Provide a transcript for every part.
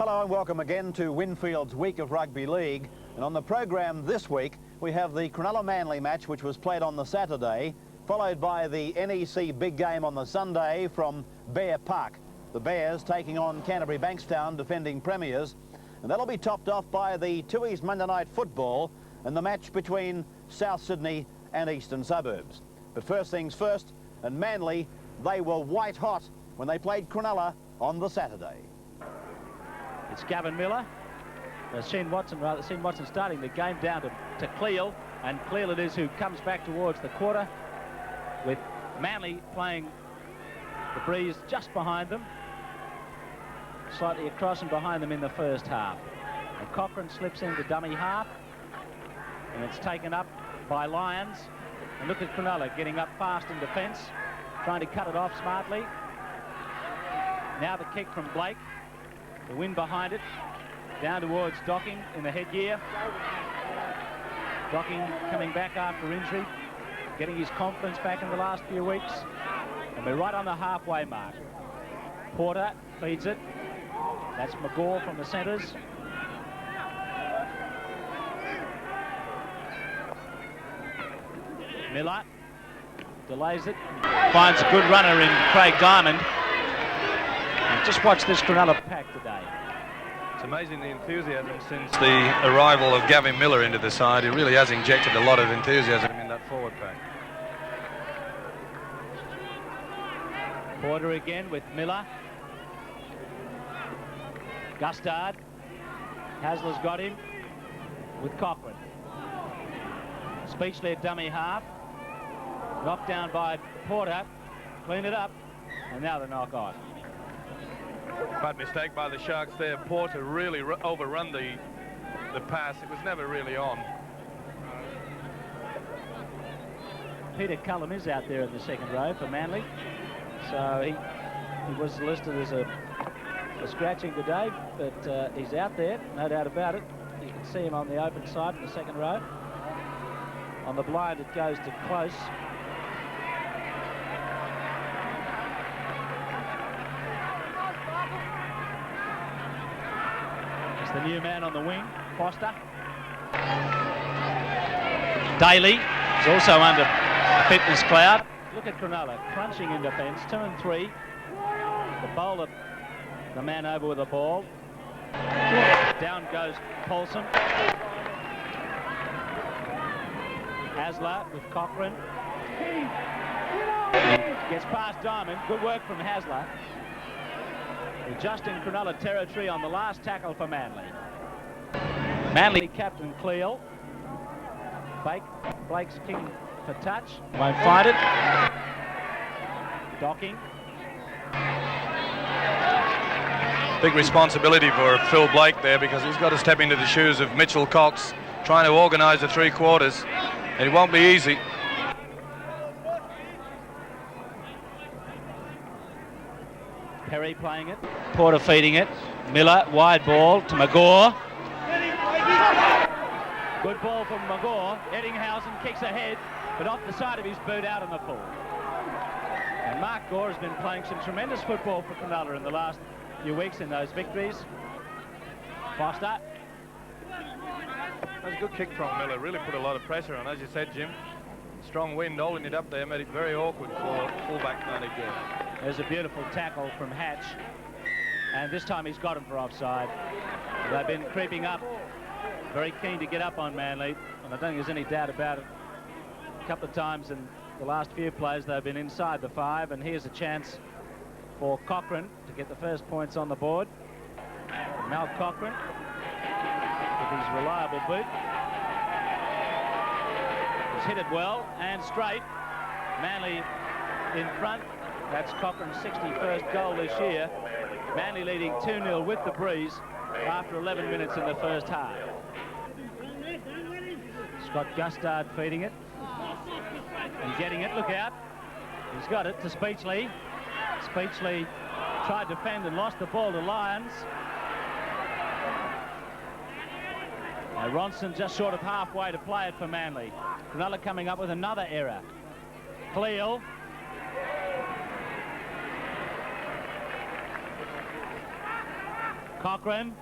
Hello and welcome again to Winfield's Week of Rugby League. And on the program this week, we have the Cronulla Manly match, which was played on the Saturday, followed by the NEC big game on the Sunday from Bear Park. The Bears taking on Canterbury Bankstown, defending premiers. And that'll be topped off by the Tooheys Monday Night Football and the match between South Sydney and Eastern Suburbs. But first things first, and Manly, they were white hot when they played Cronulla on the Saturday. It's Gavin Miller. Sheen Watson starting the game down to Cleal, and Cleal it is who comes back towards the quarter, with Manly playing the breeze just behind them, slightly across and behind them in the first half. And Cochrane slips into dummy half, and it's taken up by Lyons. And look at Cronulla getting up fast in defence, trying to cut it off smartly. Now the kick from Blake, the wind behind it, down towards Docking in the headgear. Docking coming back after injury, getting his confidence back in the last few weeks. And we're right on the halfway mark. Porter feeds it. That's McGaw from the centres. Miller delays it, finds a good runner in Craig Diamond. And just watch this Cronulla pack today. It's amazing the enthusiasm since the arrival of Gavin Miller into the side. He really has injected a lot of enthusiasm in that forward pack. Porter again with Miller. Gustard. Hasler's got him with Cochrane. Speechley at dummy half. Knocked down by Porter. Clean it up. And now the knock on. Bad mistake by the Sharks there. Porter really overrun the pass. It was never really on. Peter Cullum is out there in the second row for Manly. So he was listed as a scratching today, but he's out there, no doubt about it. You can see him on the open side in the second row. On the blind it goes to Close. It's the new man on the wing, Foster. Daly is also under a fitness cloud. Look at Cronulla crunching in defence, 2 and 3. The bowler, the man over with the ball. Down goes Paulson. Hasler with Cochrane. Gets past Diamond. Good work from Hasler. We're just in Cronulla territory on the last tackle for Manly. Manly captain Cleal. Blake's kicking for touch. Won't find it. Docking. Big responsibility for Phil Blake there, because he's got to step into the shoes of Mitchell Cox, trying to organise the three quarters. And it won't be easy. Perry playing it. Porter feeding it. Miller, wide ball to McGaw. Good ball from McGaw. Eddinghausen kicks ahead, but off the side of his boot out on the full. And Mark Gore has been playing some tremendous football for Cronulla in the last few weeks in those victories. Foster. That was a good kick from Miller. Really put a lot of pressure on, as you said, Jim. Strong wind holding it up there made it very awkward for fullback Manly Gore. There's a beautiful tackle from Hatch, and this time he's got him for offside. They've been creeping up, very keen to get up on Manly, and I don't think there's any doubt about it. A couple of times in the last few plays they've been inside the 5, and here's a chance for Cochrane to get the first points on the board. Mal Cochrane with his reliable boot. He's hit it well and straight. Manly in front. That's Cochrane's 61st goal this year. Manly leading 2-0 with the breeze after 11 minutes in the first half. Scott Gustard feeding it and getting it. Look out. He's got it to Speechley. Speechley tried to defend and lost the ball to Lyons. Ronson just short of halfway to play it for Manly. Cronulla coming up with another error. Cleal. Cochrane.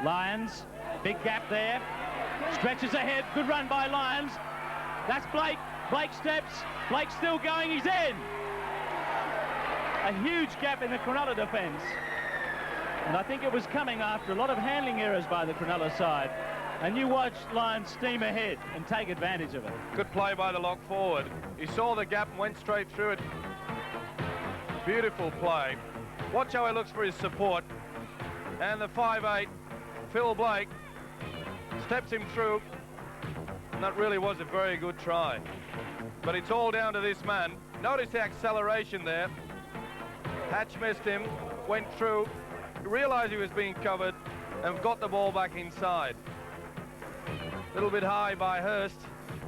Lyons, big gap there. Stretches ahead, good run by Lyons. That's Blake. Blake steps. Blake's still going, he's in. A huge gap in the Cronulla defence. And I think it was coming after a lot of handling errors by the Cronulla side. And you watch Lyons steam ahead and take advantage of it. Good play by the lock forward. He saw the gap and went straight through it. Beautiful play. Watch how he looks for his support. And the 5'8", Phil Blake, steps him through. And that really was a very good try. But it's all down to this man. Notice the acceleration there. Hatch missed him, went through, realised he was being covered, and got the ball back inside. A little bit high by Hurst,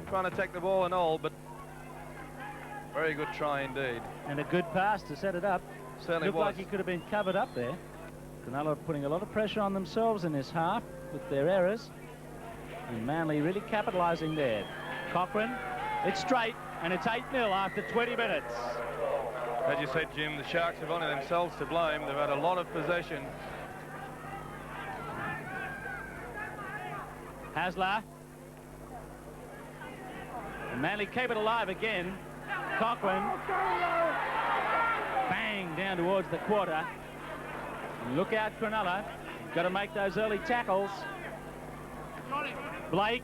trying to take the ball and all, but very good try indeed. And a good pass to set it up. Certainly Looked was. like he could have been covered up there. Cronulla putting a lot of pressure on themselves in this half with their errors. And Manly really capitalising there. Cochrane, it's straight, and it's 8-0 after 20 minutes. As you said, Jim, the Sharks have only themselves to blame. They've had a lot of possession. Hasler. And Manly keep it alive again. Cochrane. Bang, down towards the quarter. And look out, Cronulla. Got to make those early tackles. Blake.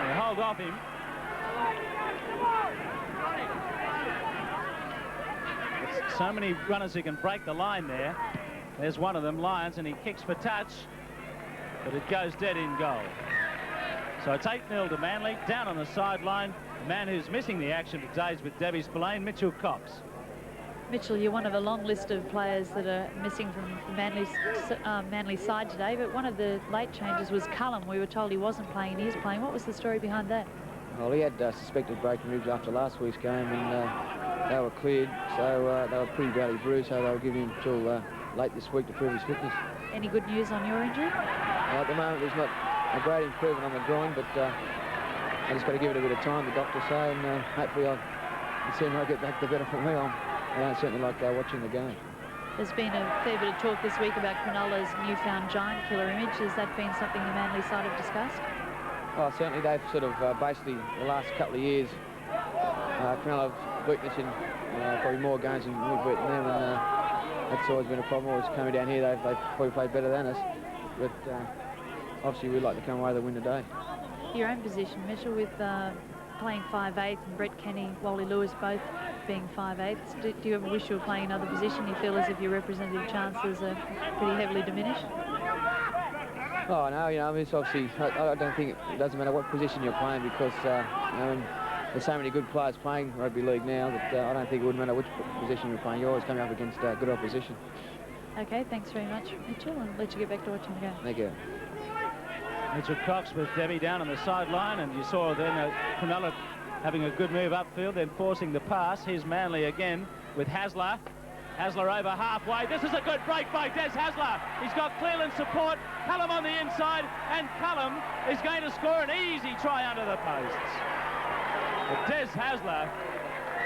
They hold off him. It's so many runners who can break the line there. There's one of them, Lyons, and he kicks for touch, but it goes dead in goal. So it's 8-0 to Manly. Down on the sideline, the man who's missing the action today is with Debbie Spillane, Mitchell Cox. Mitchell, you're one of a long list of players that are missing from Manly's side today, but one of the late changes was Cullum. We were told he wasn't playing and he is playing. What was the story behind that? Well, he had suspected broken ribs after last week's game, and they were cleared, so they were pretty badly bruised, so they'll give him until late this week to prove his fitness. Any good news on your injury? At the moment, there's not a great improvement on the groin, but I just got to give it a bit of time, the doctor say, and hopefully I'll soon I'll get back to better for me. I certainly like watching the game. There's been a fair bit of talk this week about Cronulla's newfound giant killer image. Has that been something the Manly side have discussed? Oh, certainly they've sort of basically the last couple of years, Cronulla's weakness in probably more games than we've beaten them, and that's always been a problem. Always coming down here, they've probably played better than us, but obviously we'd like to come away with a win today. Your own position, Mitchell, with playing 5'8", and Brett Kenny, Wally Lewis both being 5'8". Do you ever wish you were playing another position? You feel as if your representative chances are pretty heavily diminished? Oh no, you know, I mean, it's obviously I don't think it doesn't matter what position you're playing, because you know, there's so many good players playing rugby league now that I don't think it would matter which position you're playing. You're always coming up against good opposition. Okay, thanks very much, Mitchell, and let you get back to watching the game. Thank you. Mitchell Cox with Debbie down on the sideline, and you saw then Cronulla having a good move upfield, then forcing the pass. Here's Manly again with Hasler. Hasler over halfway. This is a good break by Des Hasler. He's got Cleland support. Cullum on the inside, and Cullum is going to score an easy try under the posts. But Des Hasler,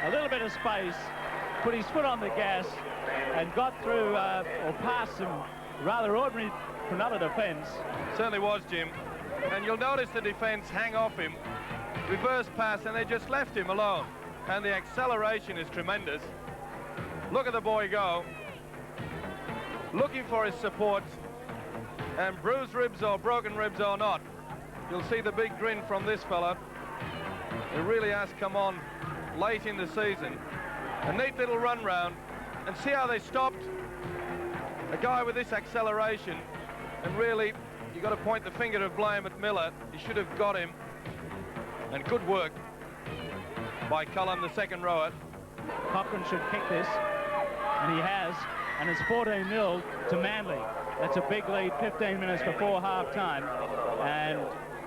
a little bit of space, put his foot on the gas and got through or past some rather ordinary Cronulla defence. Certainly was, Jim. And you'll notice the defence hang off him. Reverse pass, and they just left him alone. And the acceleration is tremendous. Look at the boy go. Looking for his support. And bruised ribs or broken ribs or not, you'll see the big grin from this fella. He really has come on late in the season. A neat little run round. And see how they stopped? A guy with this acceleration. And really, you've got to point the finger of blame at Miller. He should have got him. And good work by Cullum, the second rower. Cochrane should kick this, and he has, and it's 14-0 to Manly. That's a big lead 15 minutes before half-time, and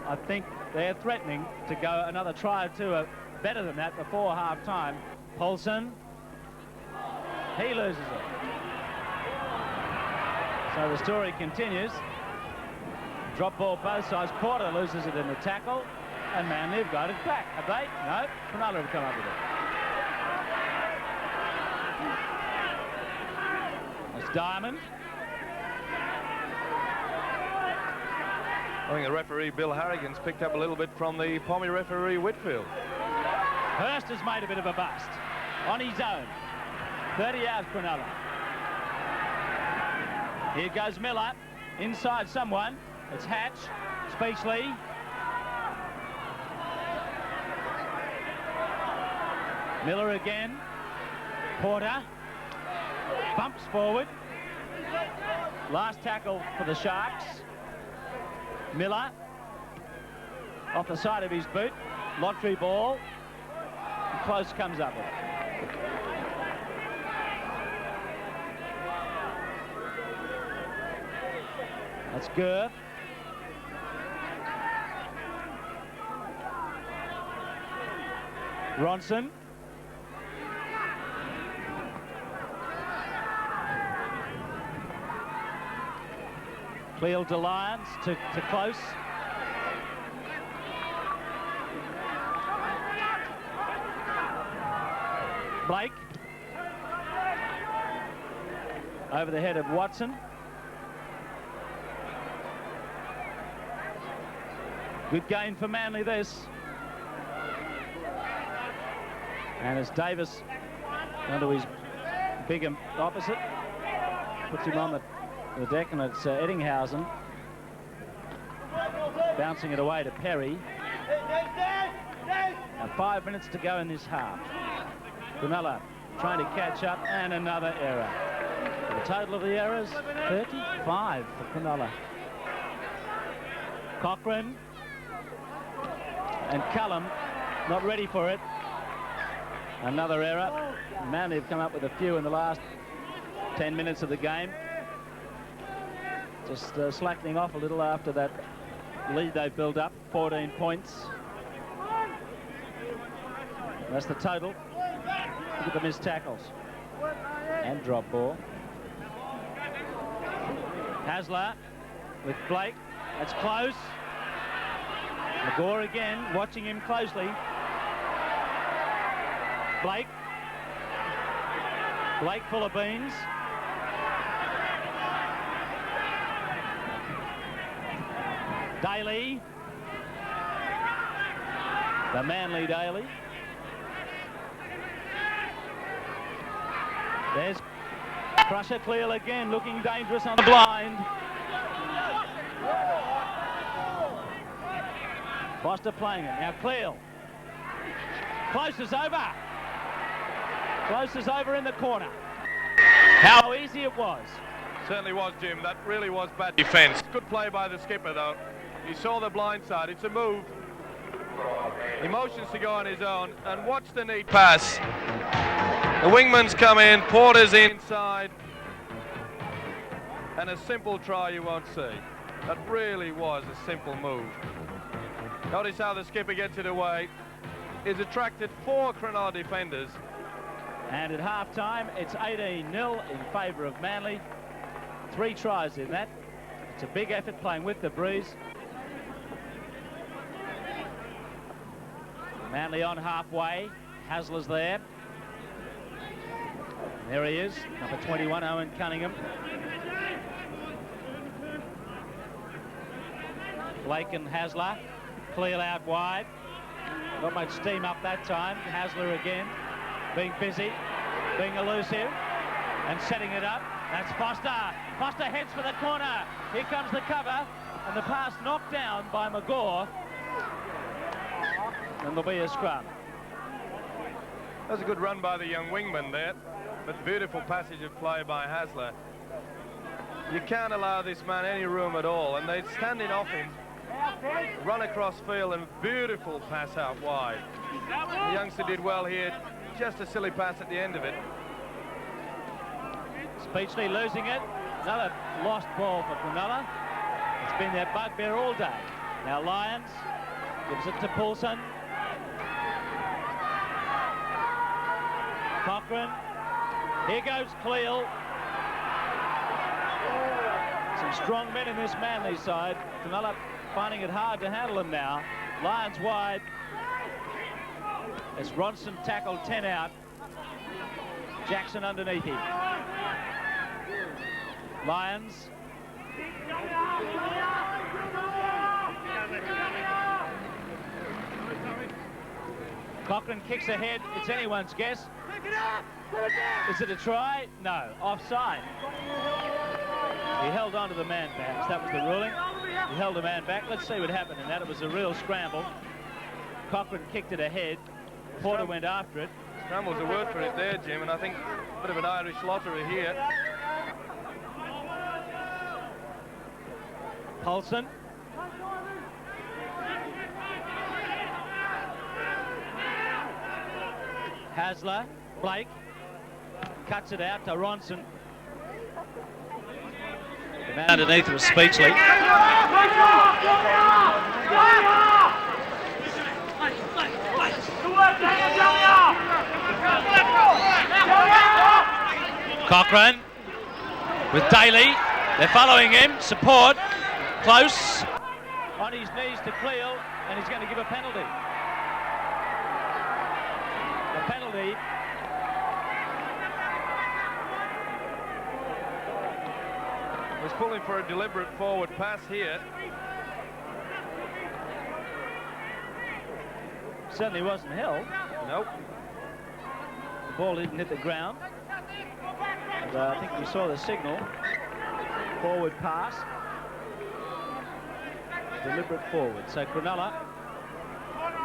I think they're threatening to go another try or two better than that before half-time. Paulson, he loses it. So the story continues. Drop ball both sides. Porter loses it in the tackle, And Manly have got it back, have they? No, Cronulla have come up with it. It's Diamond. I think the referee, Bill Harrigan's, picked up a little bit from the Pommy referee, Whitfield. Hurst has made a bit of a bust on his own. 30 yards, Cronulla. Here goes Miller, inside someone. It's Hatch, Speechley. Miller again. Porter bumps forward. Last tackle for the Sharks. Miller off the side of his boot. Lottery ball. Close comes up with it. That's Gurr. Ronson. Cleel to Lyons, to Close. Blake. Over the head of Watson. Good gain for Manly, this. And as Davis onto his big opposite, puts him on the deck, and it's Eddinghausen bouncing it away to Perry. Now 5 minutes to go in this half. Cronulla trying to catch up, and another error. The total of the errors, 35 for Cronulla. Cochrane and Cullum not ready for it. Another error. Manly have come up with a few in the last 10 minutes of the game. Just slackening off a little after that lead they built up, 14 points. That's the total. Look at the missed tackles and drop ball. Hasler with Blake. That's close. McGaw again, watching him closely. Blake. Blake full of beans. Daly. The Manly Daly. There's Crusher Cleal again, looking dangerous on the blind. Foster playing it. Now Cleal. Close is over. Close is over in the corner. How easy it was. Certainly was, Jim. That really was bad defence. Good play by the skipper, though. He saw the blind side. It's a move. He motions to go on his own, and watch the neat pass. The wingman's come in, Porter's inside, and a simple try you won't see. That really was a simple move. Notice how the skipper gets it away. He's attracted 4 Cronulla defenders. And at half-time, it's 18-0 in favour of Manly. 3 tries in that. It's a big effort playing with the breeze. Manly on halfway. Hasler's there. There he is, number 21, Owen Cunningham. Blake and Hasler. Cleal out wide. Not much steam up that time. Hasler again, being busy, being elusive, and setting it up. That's Foster. Foster heads for the corner. Here comes the cover, and the pass knocked down by McGaw. And there'll be a scrum. That's a good run by the young wingman there, but beautiful passage of play by Hasler. You can't allow this man any room at all, and they're standing off him. Run across field and beautiful pass out wide. The youngster did well here. Just a silly pass at the end of it. Speechley losing it. Another lost ball for Cronulla. It's been their bugbear all day. Now Lyons gives it to Poulsen. Cochrane. Here goes Cleal. Some strong men in this Manly side. Cronulla finding it hard to handle them now. Lions wide. As Ronson tackled 10 out. Jackson underneath him. Lions. Cochrane kicks ahead. It's anyone's guess. Is it a try? No. Offside. He held on to the man, perhaps. That was the ruling. He held the man back. Let's see what happened in that. It was a real scramble. Cochrane kicked it ahead. Porter went after it. Scramble's a word for it there, Jim, and I think a bit of an Irish lottery here. Paulson. Hasler. Blake. Cuts it out to Ronson. The man underneath was speechless. Cochrane with Daly. They're following him. Support. Close. On his knees to Cleal, and he's going to give a penalty. The penalty. Was pulling for a deliberate forward pass here. Certainly wasn't held. Nope. The ball didn't hit the ground. And, I think we saw the signal. Forward pass. Deliberate forward. So Cronulla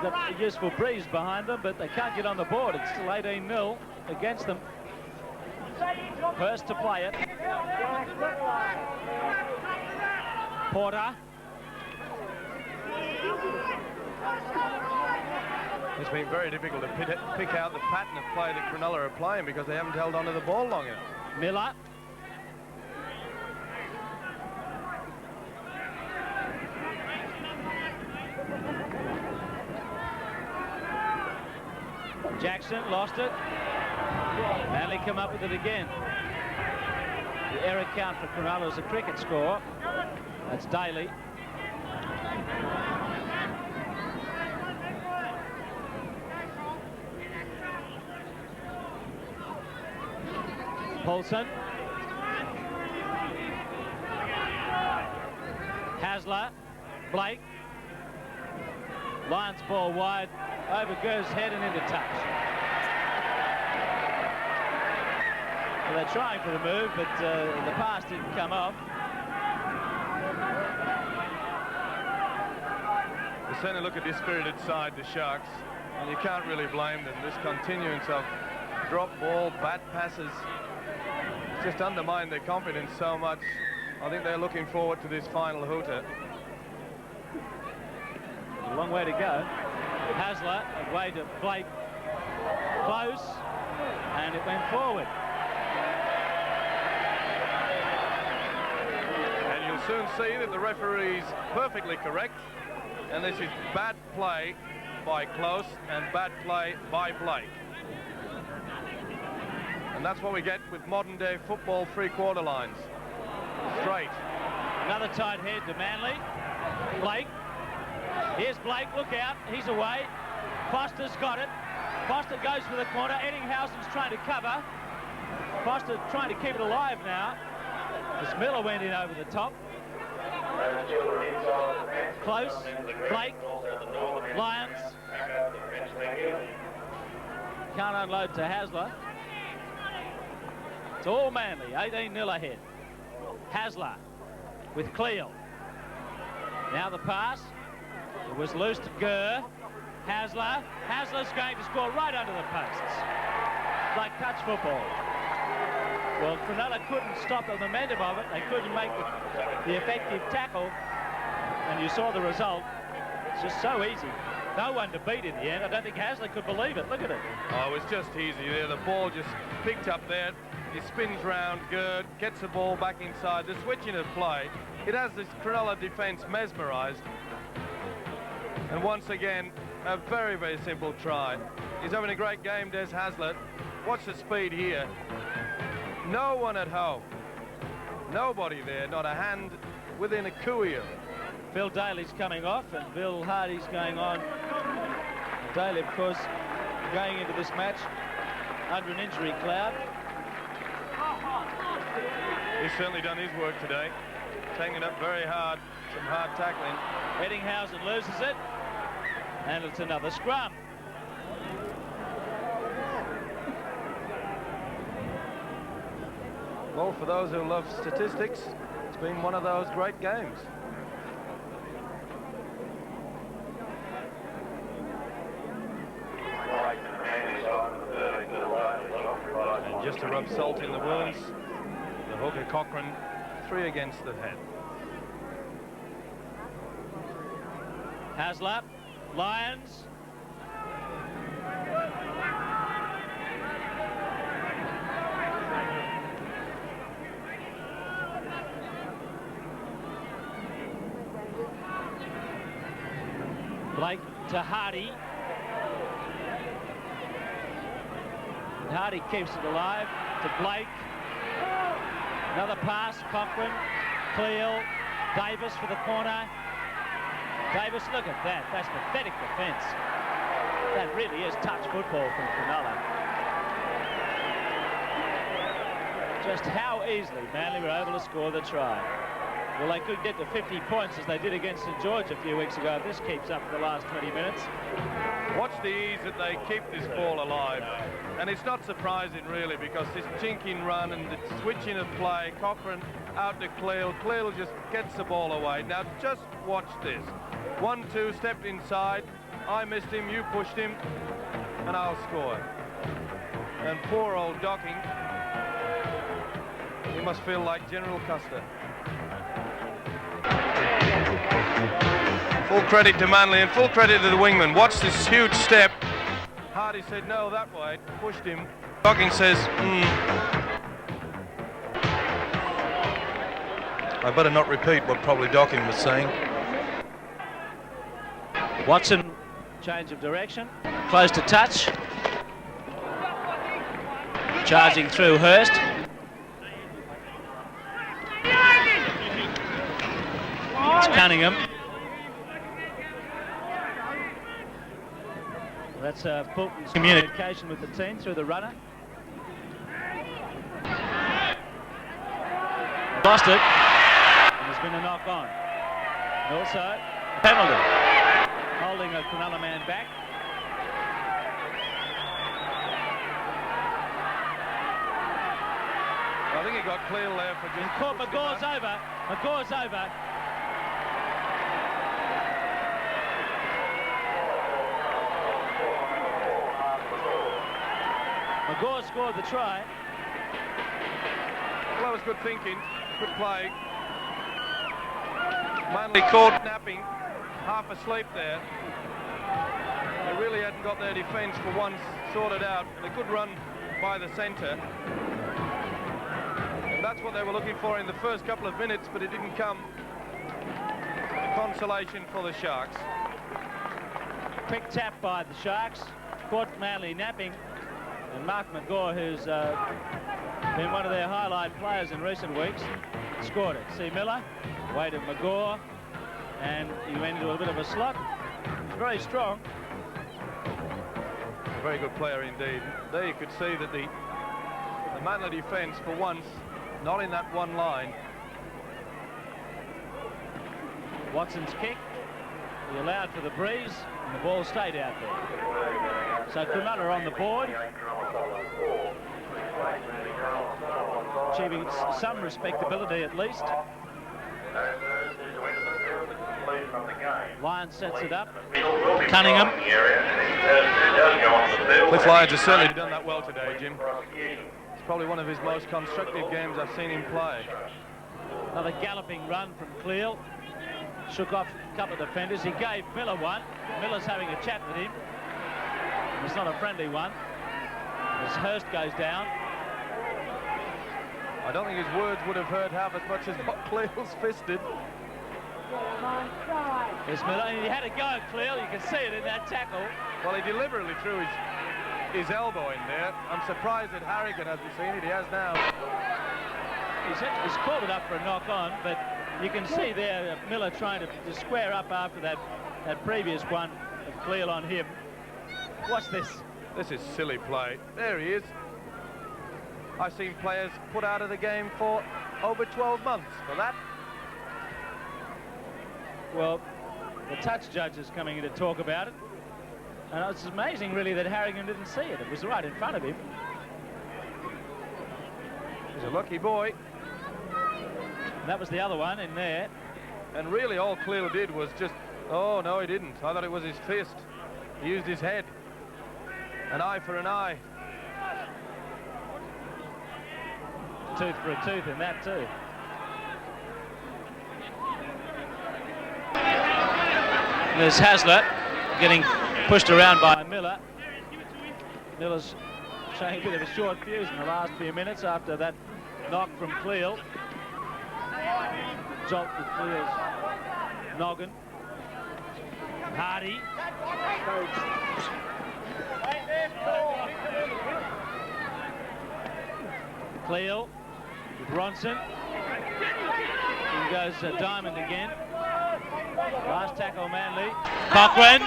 got a useful breeze behind them, but they can't get on the board. It's still 18-0 against them. First to play it. Porter. It's been very difficult to pick out the pattern of play that Cronulla are playing because they haven't held onto the ball long enough. Miller. Jackson lost it. Manly come up with it again. The error count for Cronulla is a cricket score. That's Daly. Paulson. Hasler. Blake. Lions ball wide. Over Gur's head and into touch. Well, they're trying for the move, but the pass didn't come off. They certainly look a dispirited side, the Sharks, and you can't really blame them. This continuance of drop ball, bat passes, it's just undermined their confidence so much. I think they're looking forward to this final hooter. A long way to go. Hasler, away to Blake. Close, and it went forward. And you'll soon see that the referee's perfectly correct. And this is bad play by Close and bad play by Blake. And that's what we get with modern day football three-quarter lines. Straight. Another tight head to Manly. Blake. Here's Blake, look out, he's away. Foster's got it. Foster goes for the corner. Eddinghausen's trying to cover. Foster trying to keep it alive now. As Miller went in over the top. Close. Blake. Lions. Can't unload to Hasler. It's all Manly. 18-0 ahead. Hasler with Cleal. Now the pass. It was loose to Gur. Hasler. Hasler's going to score right under the posts. Like touch football. Well, Cronulla couldn't stop the momentum of it. They couldn't make the effective tackle. And you saw the result. It's just so easy. No one to beat in the end. I don't think Hasler could believe it. Look at it. Oh, it was just easy there. The ball just picked up there. He spins round, Gerd, gets the ball back inside. The switching of play. It has this Cronulla defence mesmerised. And once again, a very, very simple try. He's having a great game, Des Hasler. Watch the speed here. No one at home. Nobody there, not a hand within a cooey of. Phil Daly's coming off and Bill Hardy's going on. Daly, of course, going into this match under an injury cloud. He's certainly done his work today, taking it up very hard, some hard tackling. Eddinghausen loses it, and it's another scrum. Well, for those who love statistics, it's been one of those great games. And just to rub salt in the wounds, the hooker Cochrane, 3 against the head. Haslap, Lions. Blake to Hardy. And Hardy keeps it alive to Blake. Another pass, Cochrane, Cleal, Davis for the corner. Davis, look at that. That's pathetic defence. That really is touch football from Cronulla. Just how easily Manly were able to score the try. Well, they could get to 50 points as they did against St George a few weeks ago. If this keeps up for the last 20 minutes. Watch the ease that they keep this ball alive. And it's not surprising, really, because this jinking run and the switching of play, Cochrane out to Cleal. Cleal just gets the ball away. Now, just watch this. 1-2, stepped inside. I missed him, you pushed him, and I'll score. And poor old Docking, he must feel like General Custer. Full credit to Manly and full credit to the wingman. Watch this huge step. Hardy said no that way, pushed him. Docking says, I better not repeat what probably Docking was saying. Watson, change of direction, close to touch. Charging through Hurst. It's Cunningham. That's Fulton's communication with the team through the runner. Lost it. And there's been a knock on. And also a penalty. Holding a Cronulla man back. I think he got clear there for just... Caught McGaw's over. McGaw's over. McGaw scored the try. Well, that was good thinking, good play. Manly caught napping, half asleep there. They really hadn't got their defence for once sorted out. And a good run by the centre. And that's what they were looking for in the first couple of minutes, but it didn't come. A consolation for the Sharks. Quick tap by the Sharks. Caught Manly napping. And Mark McGaw, who's been one of their highlight players in recent weeks, scored it. See Miller, away to McGaw, and he went into a bit of a slot. He's very strong. A very good player indeed. There you could see that the Manly defence, for once, not in that one line. Watson's kick, he allowed for the breeze, and the ball stayed out there. So Cronulla on the board, achieving some respectability at least. Lyons sets it up. Cunningham. Cliff Lyons has certainly done that well today, Jim. It's probably one of his most constructive games I've seen him play. Another galloping run from Cleal. Shook off a couple of defenders. He gave Miller one. Miller's having a chat with him. It's not a friendly one. As Hurst goes down. I don't think his words would have hurt half as much as what Cleal's fisted. Yes, Miller, and he had a go at Cleal. You can see it in that tackle. Well, he deliberately threw his elbow in there. I'm surprised that Harrigan hasn't seen it. He has now. He's called it up for a knock on, but You can see there Miller trying to square up after that previous one of Cleal on him. Watch this. This is silly play. There he is. I've seen players put out of the game for over 12 months for that. Well, the touch judge is coming in to talk about it. And it's amazing, really, that Harrigan didn't see it. It was right in front of him. He's a lucky boy. And that was the other one in there. And really all Cleo did was just... Oh, no, he didn't. I thought it was his fist. He used his head. An eye for an eye. Tooth for a tooth in that, too. There's Hasler getting pushed around by Miller. Miller's showing a bit of a short fuse in the last few minutes after that knock from Cleal. Jolt with Cleal's noggin. Hardy. Cleal with Ronson. Here goes Diamond again. Last tackle, Manly. Cochrane.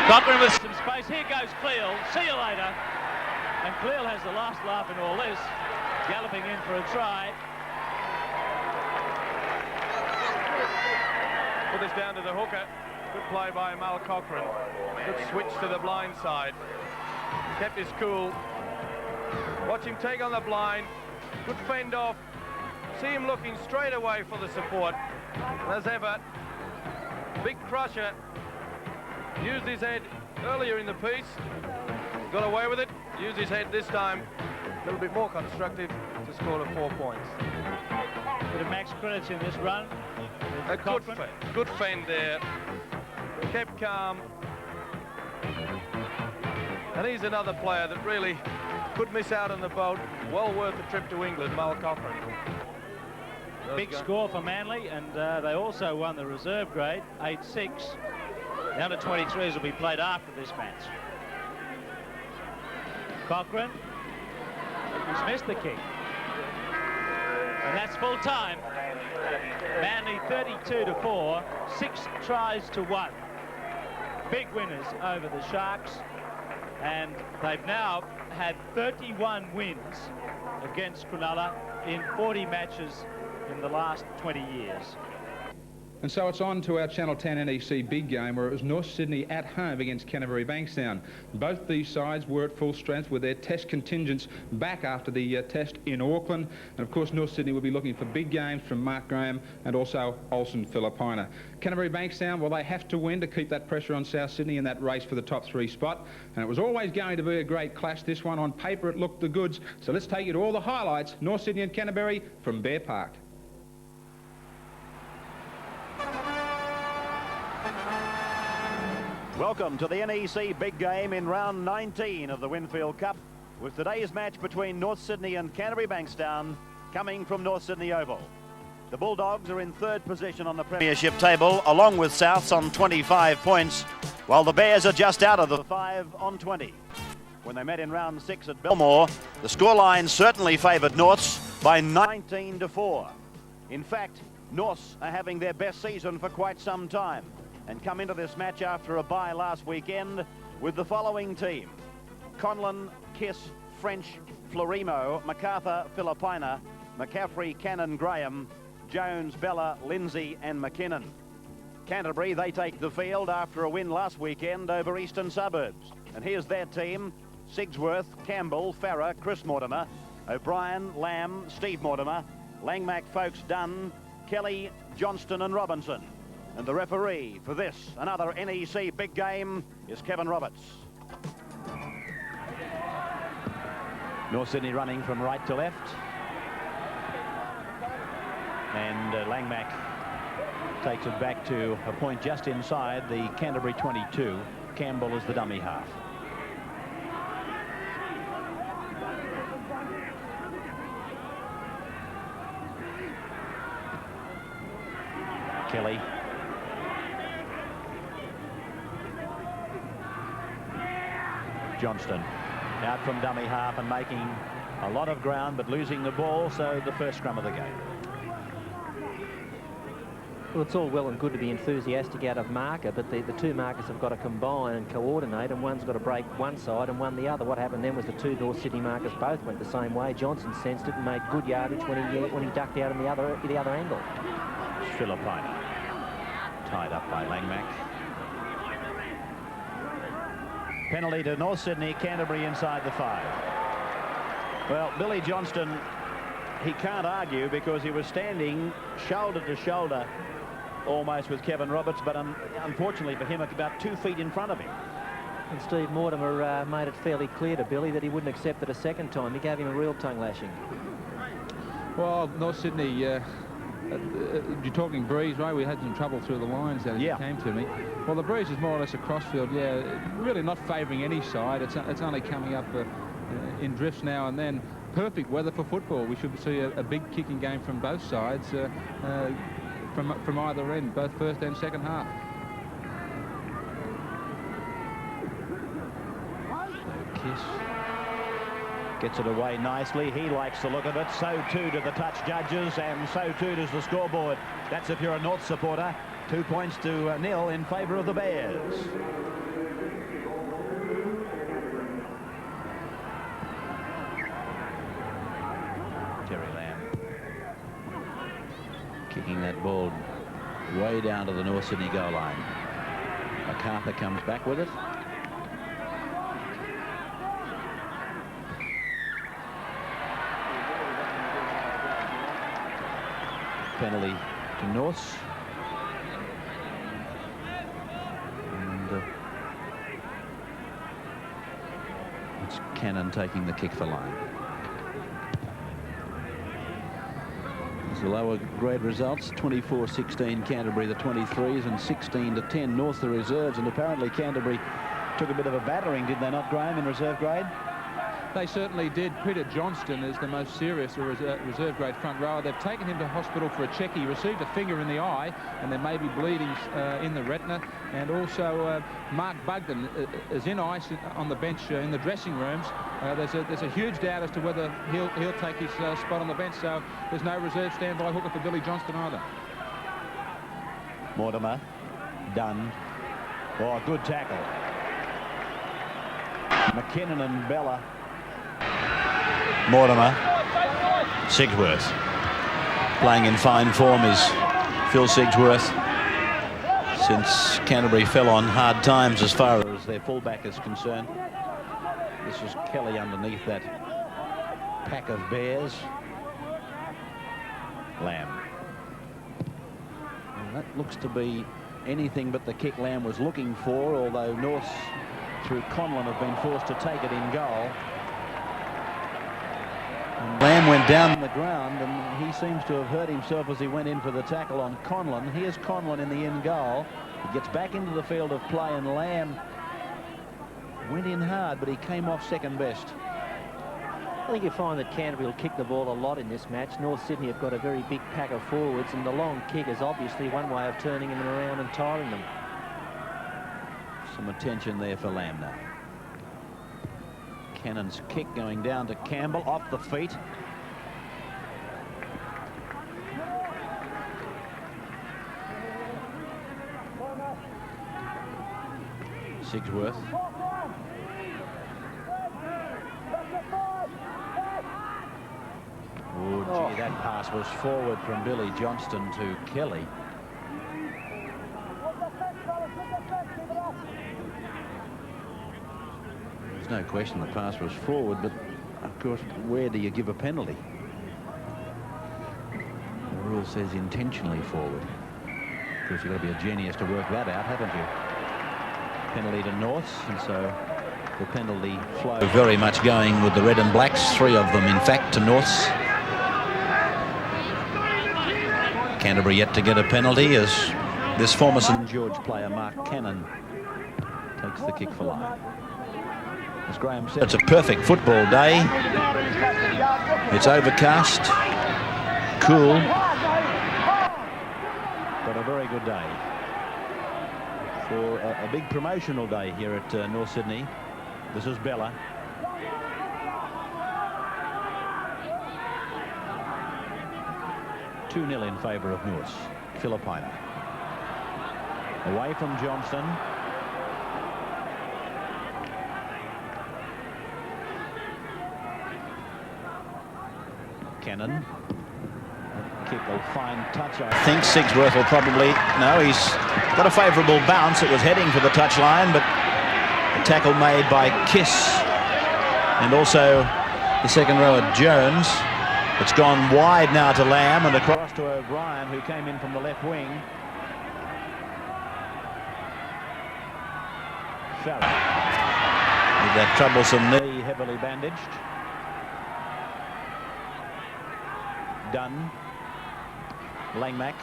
Cochrane with some space. Here goes Cleal. See you later. And Cleal has the last laugh in all this. Galloping in for a try. Put this down to the hooker. Good play by Mal Cochrane. Good switch to the blind side. Kept his cool. Watch him take on the blind. Good fend off. See him looking straight away for the support. And as ever, big crusher. Used his head earlier in the piece. Got away with it. Used his head this time. A little bit more constructive to score the 4 points. Bit of max credits in this run. A good fend there. Kept calm. And he's another player that really could miss out on the boat. Well worth a trip to England, Mal Cochrane. Big score for Manly, and they also won the reserve grade, 8-6. The under-23s will be played after this match. Cochrane, he's missed the kick. And that's full time. Manly 32-4, 6 tries to 1. Big winners over the Sharks, and they've now had 31 wins against Cronulla in 40 matches in the last 20 years. And so it's on to our Channel 10 NEC big game, where it was North Sydney at home against Canterbury Bankstown. Both these sides were at full strength with their test contingents back after the test in Auckland. And of course North Sydney will be looking for big games from Mark Graham and also Olsen Filipina. Canterbury Bankstown, well, they have to win to keep that pressure on South Sydney in that race for the top 3 spot. And it was always going to be a great clash. This one on paper it looked the goods. So let's take you to all the highlights. North Sydney and Canterbury from Bear Park. Welcome to the NEC big game in round 19 of the Winfield Cup, with today's match between North Sydney and Canterbury Bankstown coming from North Sydney Oval. The Bulldogs are in 3rd position on the premiership table, along with Souths on 25 points, while the Bears are just out of the 5 on 20. When they met in round 6 at Belmore, the scoreline certainly favoured Norths by 19-4. In fact, Norths are having their best season for quite some time, and come into this match after a bye last weekend with the following team: Conlon, Kiss, French, Florimo, MacArthur, Filipina, McCaffrey, Cannon, Graham, Jones, Bella, Lindsay and McKinnon. Canterbury, they take the field after a win last weekend over Eastern Suburbs. And here's their team: Sigsworth, Campbell, Farrer, Chris Mortimer, O'Brien, Lamb, Steve Mortimer, Langmack, Folks, Dunn, Kelly, Johnston and Robinson. And the referee for this, another NEC big game, is Kevin Roberts. North Sydney running from right to left. And Langmack takes it back to a point just inside the Canterbury 22. Campbell is the dummy half. Kelly. Johnston out from dummy half and making a lot of ground but losing the ball, so the first scrum of the game. Well, it's all well and good to be enthusiastic out of marker, but the two markers have got to combine and coordinate, and one's got to break one side and one the other. What happened then was the two North Sydney markers both went the same way. Johnson sensed it and made good yardage when he ducked out in the other angle. Filipina tied up by Langmack. Penalty to North Sydney, Canterbury inside the 5. Well, Billy Johnston, he can't argue because he was standing shoulder to shoulder almost with Kevin Roberts, but unfortunately for him, about 2 feet in front of him. And Steve Mortimer made it fairly clear to Billy that he wouldn't accept it a second time. He gave him a real tongue lashing. Well, North Sydney, you're talking breeze, right? We had some trouble through the lines there as it came to me. Well, the breeze is more or less a crossfield, really not favouring any side. It's only coming up in drifts now and then. Perfect weather for football. We should see a big kicking game from both sides, from either end, both first and second half. So Kiss gets it away nicely. He likes the look of it. So too do the touch judges, and so too does the scoreboard. That's if you're a North supporter. 2 points to 0 in favour of the Bears. Terry Lamb kicking that ball way down to the North Sydney goal line. MacArthur comes back with it. Penalty to Norths. And it's Cannon taking the kick for line. The lower grade results, 24-16 Canterbury the 23s and 16-10 North the reserves, and apparently Canterbury took a bit of a battering, did they not, Graham, in reserve grade? They certainly did. Peter Johnston is the most serious reserve grade front rower. They've taken him to hospital for a check. He received a finger in the eye, and there may be bleeding in the retina. And also Mark Bugden is in ice on the bench in the dressing rooms. There's a huge doubt as to whether he'll take his spot on the bench. So there's no reserve standby hooker for Billy Johnston either. Mortimer, Dunn. Oh, good tackle. McKinnon and Bella. Mortimer. Sigsworth. Playing in fine form is Phil Sigsworth. Since Canterbury fell on hard times as far as their fullback is concerned. This is Kelly underneath that pack of Bears. Lamb. Well, that looks to be anything but the kick Lamb was looking for, although North through Conlon have been forced to take it in goal. And Lamb went down on the ground, and he seems to have hurt himself as he went in for the tackle on Conlon. Here's Conlon in the in goal. He gets back into the field of play, and Lamb went in hard, but he came off second best. I think you find that Canterbury will kick the ball a lot in this match. North Sydney have got a very big pack of forwards, and the long kick is obviously one way of turning them around and tiring them. Some attention there for Lamb now. Cannon's kick going down to Campbell, off the feet. Sigsworth. Oh, gee, that pass was forward from Billy Johnston to Kelly. There's no question the pass was forward, but of course, where do you give a penalty? The rule says intentionally forward. Of course, you've got to be a genius to work that out, haven't you? Penalty to Norths, and so the penalty flow very much going with the red and blacks, 3 of them in fact to Norths. Canterbury yet to get a penalty as this former St George player Mark Cannon takes the kick for line. As Graham said, it's a perfect football day. It's overcast, cool, but a very good day for a big promotional day here at North Sydney. This is Bella. Two 2-0 in favour of North. Filipina. Away from Johnson. Cannon. Kick will find touch. I think Sigsworth will probably... No, he's got a favourable bounce. It was heading for the touchline, but the tackle made by Kiss and also the second rower Jones. It's gone wide now to Lamb and across to O'Brien, who came in from the left wing. Farrell with that troublesome knee, heavily bandaged. Dunn. Langmack.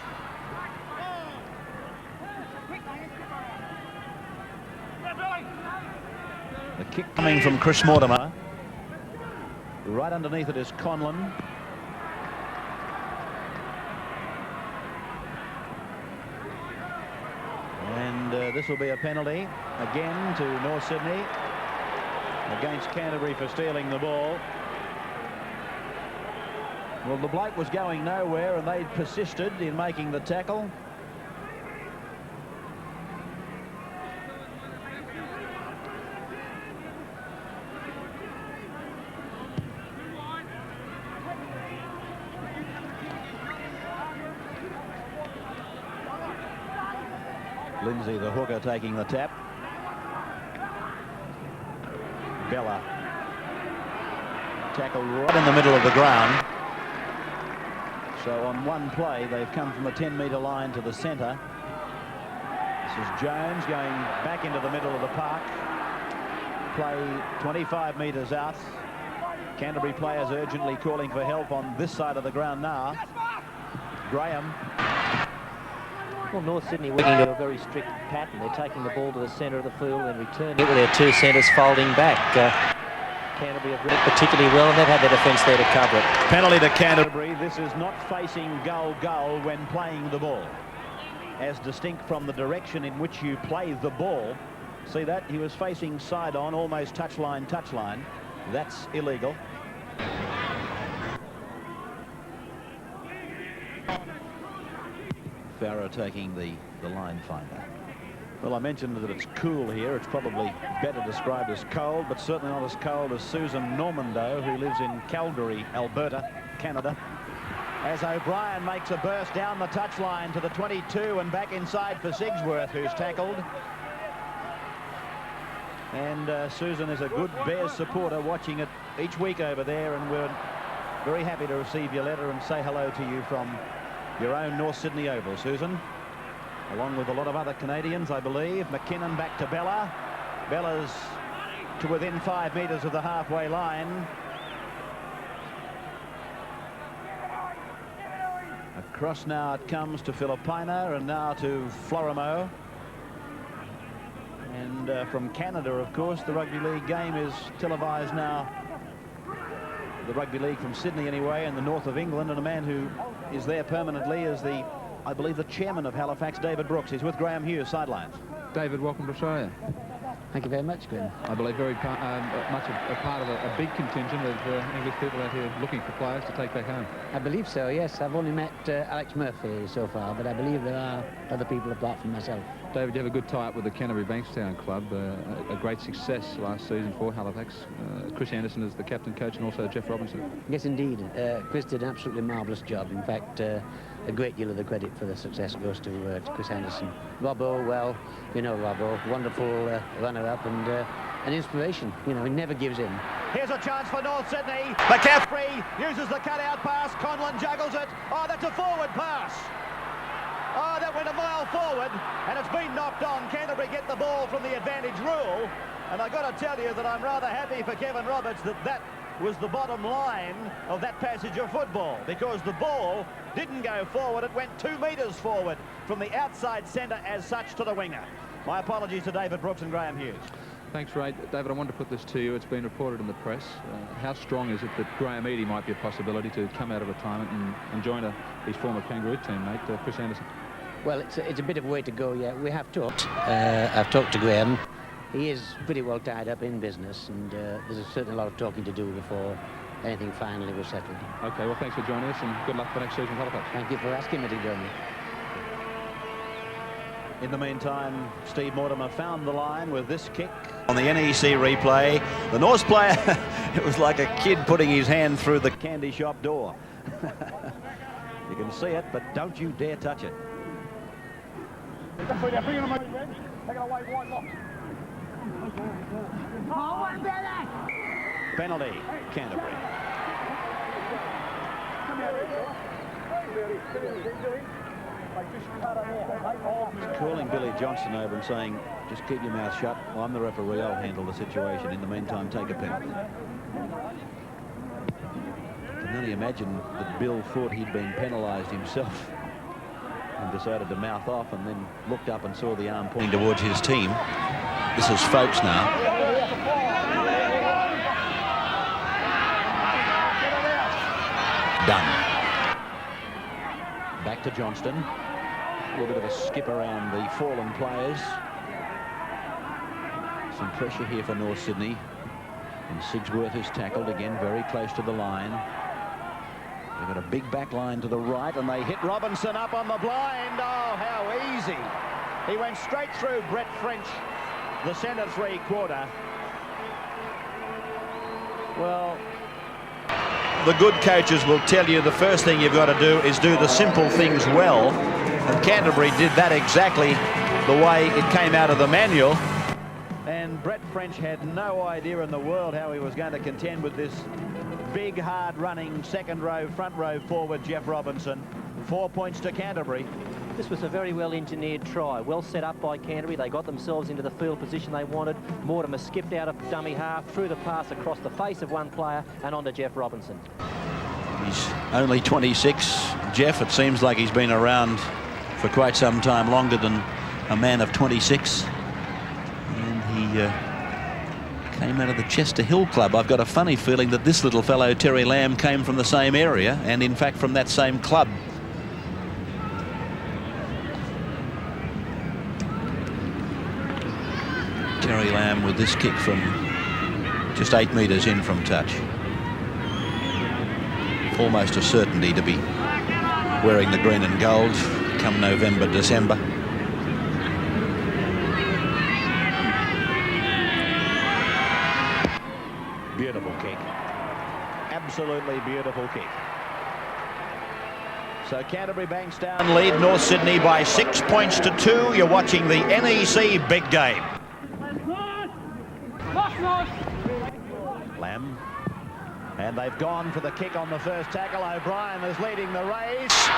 The kick coming from Chris Mortimer. Right underneath it is Conlon. And this will be a penalty again to North Sydney against Canterbury for stealing the ball. Well, the bloke was going nowhere and they persisted in making the tackle. Lindsay, the hooker, taking the tap. Bella. Tackle right in the middle of the ground. So on one play, they've come from the 10-metre line to the centre. This is Jones going back into the middle of the park. Play 25 metres out. Canterbury players urgently calling for help on this side of the ground now. Graham. Well, North Sydney working to a very strict pattern. They're taking the ball to the centre of the field and returning it with their two centres folding back. Canterbury have read it particularly well, and they've had their defence there to cover it. Penalty to Canterbury. This is not facing goal when playing the ball, as distinct from the direction in which you play the ball. See that? He was facing side on, almost touchline. That's illegal. Farrow taking the line finder. Well, I mentioned that it's cool here. It's probably better described as cold, but certainly not as cold as Susan Normando, who lives in Calgary, Alberta, Canada. As O'Brien makes a burst down the touchline to the 22 and back inside for Sigsworth, who's tackled. And Susan is a good Bears supporter, watching it each week over there, and we're very happy to receive your letter and say hello to you from your own North Sydney Oval, Susan. Along with a lot of other Canadians, I believe. McKinnon back to Bella. Bella's to within 5 metres of the halfway line. Across now it comes to Filipina and now to Florimo. And from Canada, of course, the Rugby League game is televised now. The Rugby League from Sydney anyway, in the north of England, and a man who is there permanently is I believe the chairman of Halifax, David Brooks. He's with Graham Hughes, sidelines. David, welcome to Australia. Thank you very much, Graham. I believe very much a part of a big contingent of English people out here looking for players to take back home. I believe so, yes. I've only met Alex Murphy so far, but I believe there are other people apart from myself. David, you have a good tie-up with the Canterbury Bankstown club, a great success last season for Halifax. Chris Anderson is the captain coach, and also Jeff Robinson. Yes, indeed. Chris did an absolutely marvellous job. In fact, a great deal of the credit for the success goes to Chris Anderson. Robbo, well, you know Robbo, wonderful runner-up and an inspiration. You know, he never gives in. Here's a chance for North Sydney. McCaffrey uses the cut-out pass. Conlon juggles it. Oh, that's a forward pass. Oh, that went a mile forward, and it's been knocked on. Canterbury get the ball from the advantage rule, and I've got to tell you that I'm rather happy for Kevin Roberts that was the bottom line of that passage of football, because the ball didn't go forward. It went 2 metres forward from the outside centre as such to the winger. My apologies to David Brooks and Graham Hughes. Thanks, Ray. David, I wanted to put this to you. It's been reported in the press. How strong is it that Graham Eadie might be a possibility to come out of retirement and join his former Kangaroo teammate, Chris Anderson? Well, it's a bit of a way to go, yeah. We have talked. I've talked to Graham. He is pretty well tied up in business, and there's certainly a lot of talking to do before anything finally was settled. OK, well, thanks for joining us, and good luck for next season, Halifax. Thank you for asking me to join me. In the meantime, Steve Mortimer found the line with this kick. On the NEC replay, the Norse player, it was like a kid putting his hand through the candy shop door. You can see it, but don't you dare touch it. Penalty, Canterbury. He's calling Billy Johnson over and saying, just keep your mouth shut. Well, I'm the referee, I'll handle the situation. In the meantime, take a penalty. I can only imagine that Bill thought he'd been penalised himself and decided to mouth off, and then looked up and saw the arm pointing towards his team. This is Folks now. Done. Back to Johnston. A little bit of a skip around the fallen players. Some pressure here for North Sydney. And Sigsworth is tackled again very close to the line. They've got a big back line to the right, and they hit Robinson up on the blind. Oh, how easy. He went straight through Brett French, the centre three-quarter. Well, the good coaches will tell you the first thing you've got to do is do the simple things well. And Canterbury did that exactly the way it came out of the manual. And Brett French had no idea in the world how he was going to contend with this big, hard-running second row, front row forward Jeff Robinson. 4 points to Canterbury. This was a very well-engineered try, well set up by Canterbury. They got themselves into the field position they wanted. Mortimer skipped out of dummy half, threw the pass across the face of one player and onto Jeff Robinson. He's only 26. Jeff, it seems like he's been around for quite some time, longer than a man of 26. And he came out of the Chester Hill Club. I've got a funny feeling that this little fellow, Terry Lamb, came from the same area and, in fact, from that same club. Terry Lamb with this kick from just 8 metres in from touch. Almost a certainty to be wearing the green and gold come November, December. Beautiful kick. Absolutely beautiful kick. So Canterbury Bankstown lead North Sydney by 6 points to 2. You're watching the NEC big game. Lamb. And they've gone for the kick on the first tackle. O'Brien is leading the race.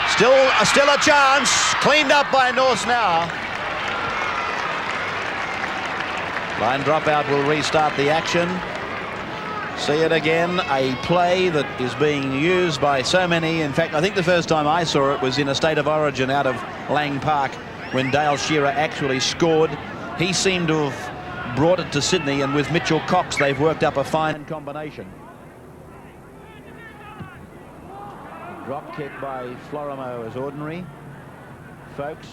Still a chance. Cleaned up by North now. Line dropout will restart the action. See it again. A play that is being used by so many. In fact, I think the first time I saw it was in a state of origin out of Lang Park when Dale Shearer actually scored. He seemed to have brought it to Sydney, and with Mitchell Cox they've worked up a fine combination. Drop kick by Florimo is ordinary. Folks.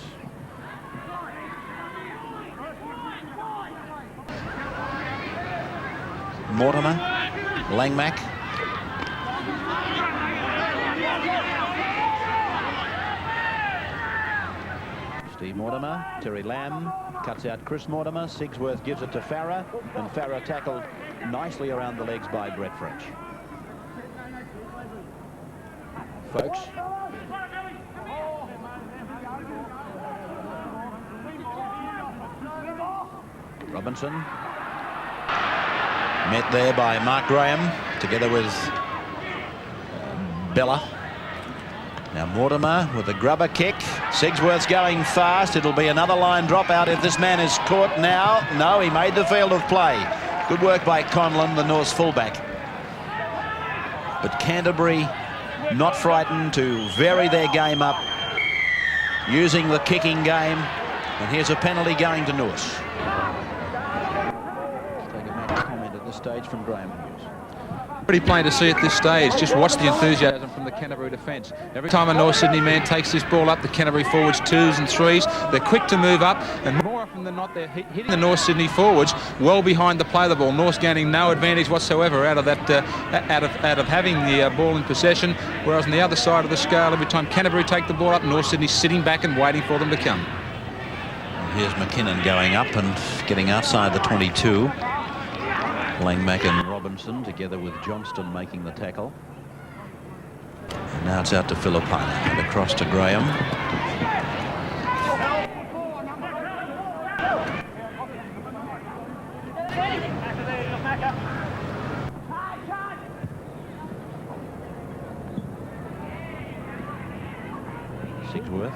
Mortimer. Langmack. Steve Mortimer, Terry Lamb cuts out Chris Mortimer. Sigsworth gives it to Farah, and Farah tackled nicely around the legs by Brett French. Folks. Robinson. Met there by Mark Graham, together with Bella. Now Mortimer with a grubber kick. Sigsworth's going fast. It'll be another line dropout if this man is caught now. No, he made the field of play. Good work by Conlon, the North's fullback. But Canterbury not frightened to vary their game up, using the kicking game. And here's a penalty going to North. Take a match comment at this stage from Graham Hughes. Pretty plain to see at this stage. Just watch the enthusiasm from the Canterbury defence. Every time a North Sydney man takes this ball up, the Canterbury forwards 2s and 3s. They're quick to move up, and more often than not, they're hitting the North Sydney forwards well behind the play of the ball. North's gaining no advantage whatsoever out of that, out of having the ball in possession. Whereas on the other side of the scale, every time Canterbury take the ball up, North Sydney's sitting back and waiting for them to come. Here's McKinnon going up and getting outside the 22. Langmack and Robinson together with Johnston making the tackle. And now it's out to Filipina and across to Graham. Sigsworth.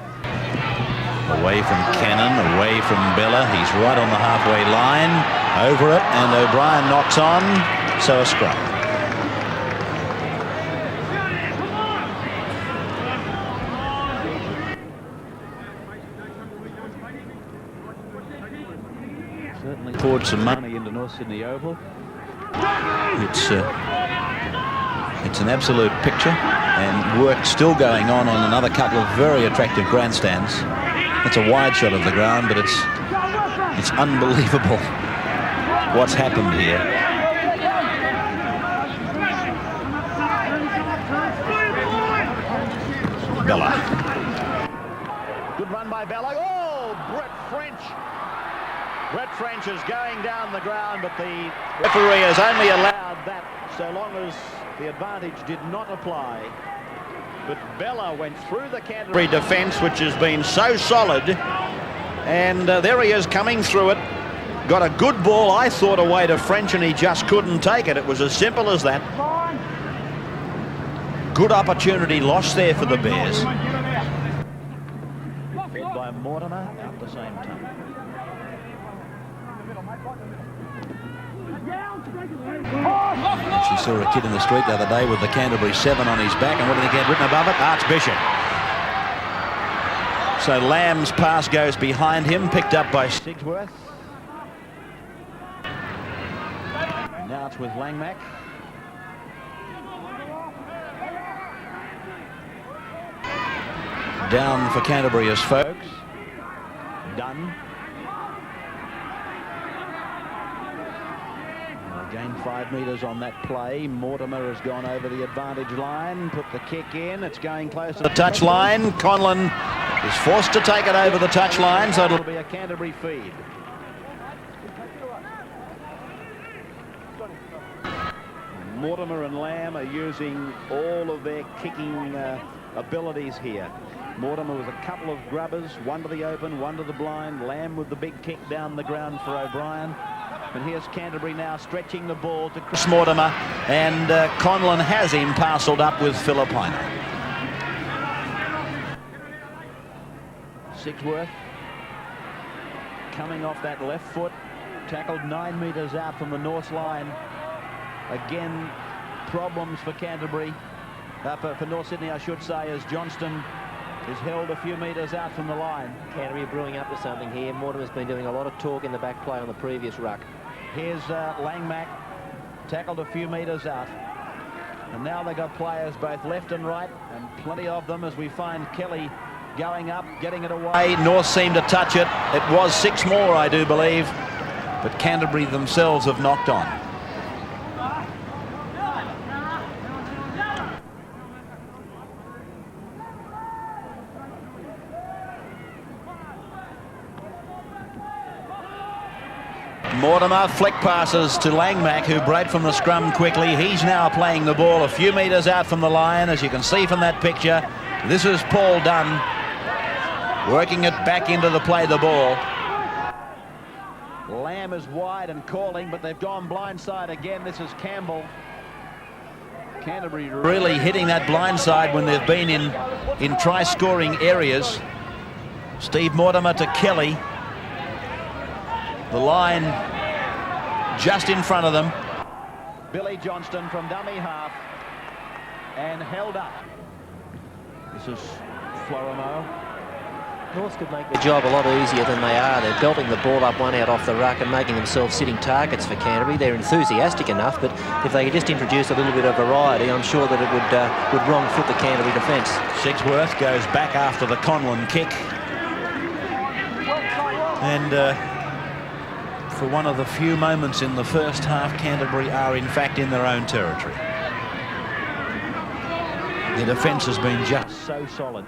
Away from Cannon, away from Bella. He's right on the halfway line. Over it, and O'Brien knocks on. So a scrum. Certainly poured some money into North Sydney Oval. It's an absolute picture, and work still going on another couple of very attractive grandstands. It's a wide shot of the ground, but it's unbelievable what's happened here. Bella. Good run by Bella. Oh, Brett French. Brett French is going down the ground, but the referee has only allowed that so long as the advantage did not apply. But Bella went through the Canterbury defence, which has been so solid. And there he is coming through it. Got a good ball, I thought, away to French, and he just couldn't take it. It was as simple as that. Good opportunity lost there for the Bears. Fed by Mortimer at the same time. She saw a kid in the street the other day with the Canterbury 7 on his back, and what did he get written above it? Archbishop. So Lamb's pass goes behind him, picked up by Sigsworth. Now it's with Langmack. Down for Canterbury is Folks. Done. Gained 5 metres on that play. Mortimer has gone over the advantage line, put the kick in. It's going close to the touch line. Conlon is forced to take it over the touch line, so it'll be a Canterbury feed. Mortimer and Lamb are using all of their kicking abilities here. Mortimer with a couple of grubbers, one to the open, one to the blind. Lamb with the big kick down the ground for O'Brien. And here's Canterbury now stretching the ball to Chris Mortimer, and Conlon has him parcelled up with Filipina. Sigsworth coming off that left foot, tackled 9 metres out from the north line. Again, problems for Canterbury, for North Sydney, I should say, as Johnston is held a few metres out from the line. Canterbury brewing up to something here. Mortimer's been doing a lot of talk in the back play on the previous ruck. Here's Langmack, tackled a few metres out. And now they've got players both left and right, and plenty of them, as we find Kelly going up, getting it away. North seemed to touch it. It was 6 more, I do believe, but Canterbury themselves have knocked on. Mortimer flick passes to Langmack, who broke from the scrum quickly. He's now playing the ball a few metres out from the line, as you can see from that picture. This is Paul Dunn working it back into the play the ball. Lamb is wide and calling, but they've gone blindside again. This is Campbell. Canterbury really hitting that blindside when they've been in try-scoring areas. Steve Mortimer to Kelly. The line just in front of them. Billy Johnston from dummy half and held up. This is Florimo. North could make the job a lot easier than they are. They're belting the ball up one out off the ruck and making themselves sitting targets for Canterbury. They're enthusiastic enough, but if they could just introduce a little bit of variety, I'm sure that it would wrong foot the Canterbury defence. Sigsworth goes back after the Conlon kick. And for one of the few moments in the first half, Canterbury are in fact in their own territory. The defence has been just so solid.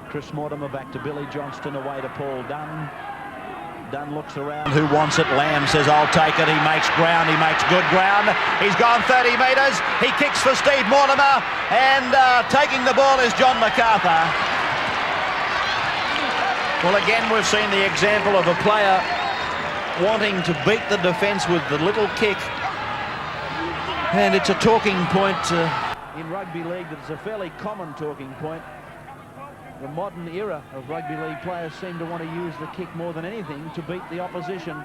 Chris Mortimer back to Billy Johnston, away to Paul Dunn. Dunn looks around. Who wants it? Lamb says, I'll take it. He makes ground. He makes good ground. He's gone 30 metres. He kicks for Steve Mortimer. And taking the ball is John MacArthur. Well, again, we've seen the example of a player wanting to beat the defence with the little kick. And it's a talking point in rugby league. It's a fairly common talking point. The modern era of rugby league players seem to want to use the kick more than anything to beat the opposition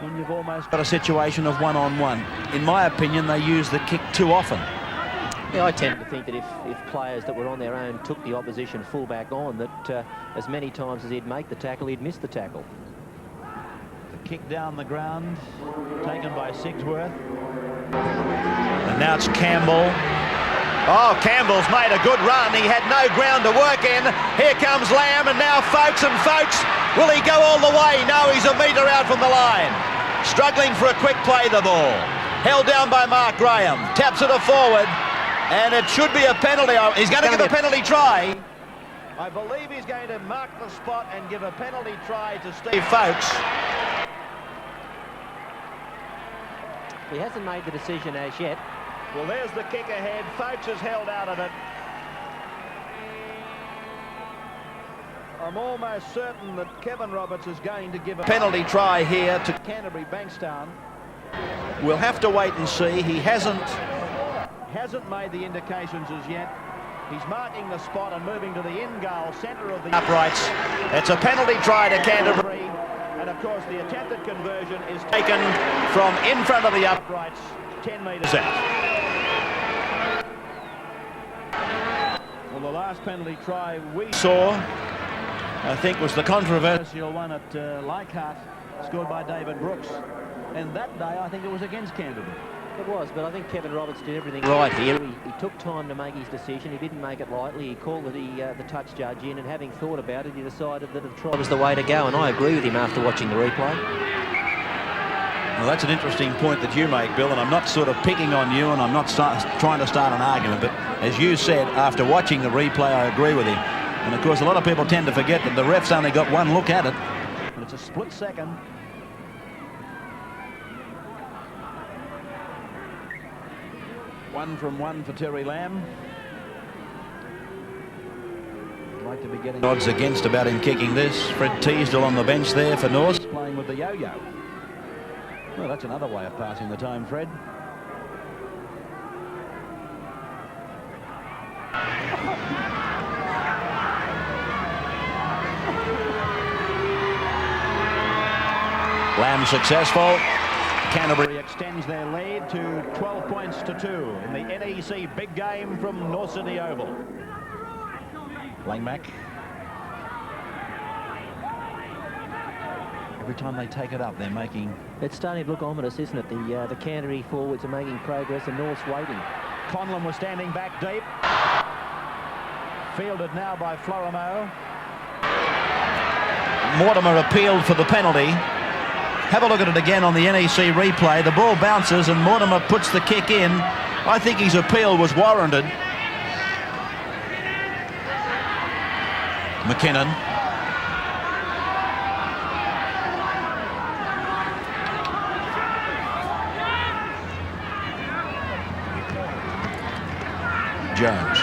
when you've almost got a situation of one-on-one. In my opinion, they use the kick too often. Yeah, I tend to think that if players that were on their own took the opposition fullback on, that as many times as he'd make the tackle, he'd miss the tackle. The kick down the ground, taken by Sigsworth. And now it's Campbell. Oh, Campbell's made a good run. He had no ground to work in. Here comes Lamb, and now Folks, and Folks, will he go all the way? No, he's a metre out from the line. Struggling for a quick play, the ball. Held down by Mark Graham. Taps it forward, and it should be a penalty. He's going to give a penalty try. I believe he's going to mark the spot and give a penalty try to Steve Folks. He hasn't made the decision as yet. Well, there's the kick ahead. Folks is held out of it. I'm almost certain that Kevin Roberts is going to give a penalty try here to Canterbury Bankstown. We'll have to wait and see. He hasn't made the indications as yet. He's marking the spot and moving to the in-goal centre of the uprights. It's a penalty try to Canterbury. And, of course, the attempted conversion is taken from in front of the uprights, 10 metres out. Well, the last penalty try we saw, I think, was the controversial one at Leichhardt, scored by David Brooks. And that day, I think it was against Canterbury. It was, but I think Kevin Roberts did everything right here. He took time to make his decision. He didn't make it lightly. He called the touch judge in, and having thought about it, he decided that a try was the way to go. And I agree with him after watching the replay. Well, that's an interesting point that you make, Bill, and I'm not sort of picking on you, and I'm not trying to start an argument, but as you said, after watching the replay, I agree with him. And, of course, a lot of people tend to forget that the ref's only got one look at it. But it's a split second. One from one for Terry Lamb. I'd like to be getting odds against about him kicking this. Fred Teasdale on the bench there for North. Playing with the yo-yo. Well, that's another way of passing the time, Fred. Lamb successful. Canterbury extends their lead to 12 points to 2 in the NEC big game from North Sydney Oval. Langmack. Every time they take it up, they're making... It's starting to look ominous, isn't it? The Canterbury forwards are making progress and North's waiting. Conlon was standing back deep. Fielded now by Florimo. Mortimer appealed for the penalty. Have a look at it again on the NEC replay. The ball bounces and Mortimer puts the kick in. I think his appeal was warranted. McKinnon. Jones.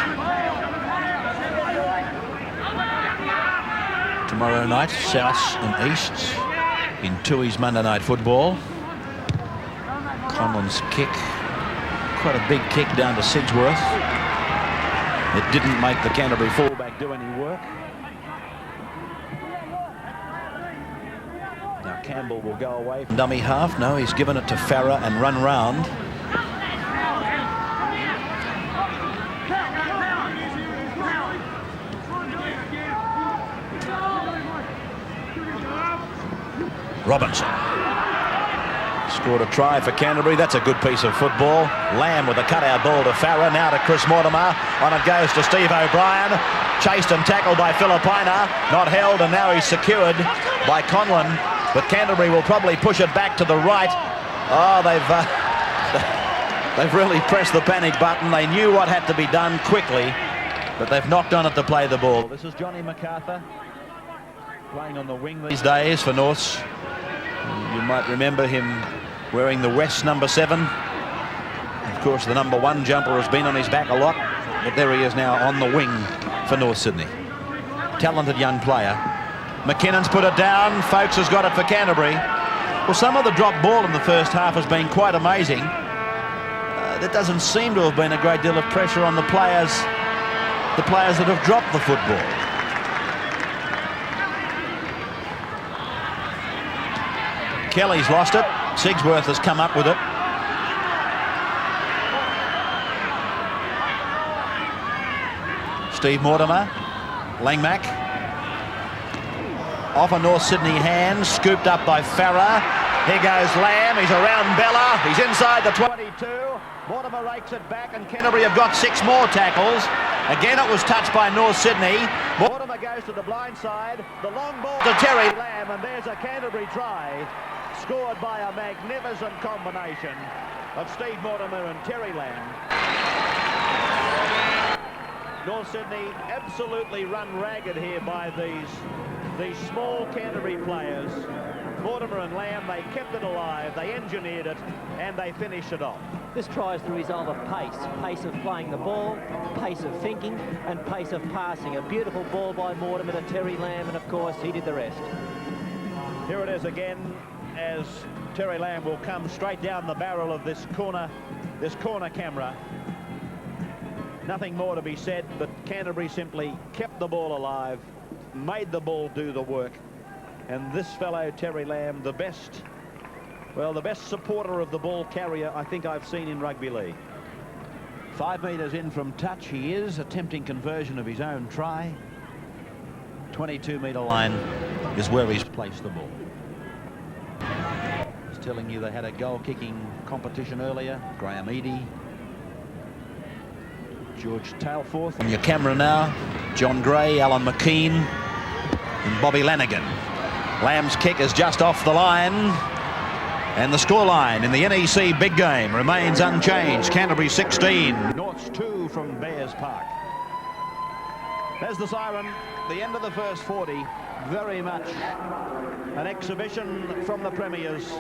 Tomorrow night, Souths and Easts in Tui's Monday Night Football. Conlon's kick, quite a big kick down to Sigsworth. It didn't make the Canterbury fullback do any work. Now Campbell will go away from dummy half. No, he's given it to Farah and run round. Robinson scored a try for Canterbury. That's a good piece of football. Lamb with a cutout ball to Farah. Now to Chris Mortimer. On it goes to Steve O'Brien. Chased and tackled by Filipina. Not held, and now he's secured by Conlon. But Canterbury will probably push it back to the right. Oh, they've really pressed the panic button. They knew what had to be done quickly. but they've knocked on it to play the ball. This is Johnny MacArthur playing on the wing these days for Norths. You might remember him wearing the West number 7. Of course, the number 1 jumper has been on his back a lot, but there he is now on the wing for North Sydney. Talented young player. McKinnon's put it down. Folks has got it for Canterbury. Well, some of the drop ball in the first half has been quite amazing. There doesn't seem to have been a great deal of pressure on the players that have dropped the football. Kelly's lost it. Sigsworth has come up with it. Steve Mortimer. Langmack. Off a North Sydney hand. Scooped up by Farah. Here goes Lamb. He's around Bella. He's inside the 22. Mortimer rakes it back, and Canterbury have got 6 more tackles. Again, it was touched by North Sydney. Mortimer goes to the blind side. The long ball to Terry Lamb, and there's a Canterbury try, scored by a magnificent combination of Steve Mortimer and Terry Lamb. North Sydney absolutely run ragged here by these small Canterbury players. Mortimer and Lamb, they kept it alive, they engineered it, and they finished it off. This try is the result of pace of playing the ball, pace of thinking, and pace of passing. A beautiful ball by Mortimer to Terry Lamb, and of course he did the rest. Here it is again, as Terry Lamb will come straight down the barrel of this corner camera. Nothing more to be said, but Canterbury simply kept the ball alive, made the ball do the work. And this fellow, Terry Lamb, the best supporter of the ball carrier I think I've seen in rugby league. 5 metres in from touch, he is attempting conversion of his own try. 22-metre line is where he's placed the ball. I was telling you they had a goal-kicking competition earlier. Graham Eadie, George Tailforth. On your camera now, John Gray, Alan McKean, and Bobby Lanigan. Lamb's kick is just off the line, and the scoreline in the NEC big game remains unchanged. Canterbury 16, Norths 2 from Bears Park. There's the siren, the end of the first 40. Very much an exhibition from the Premiers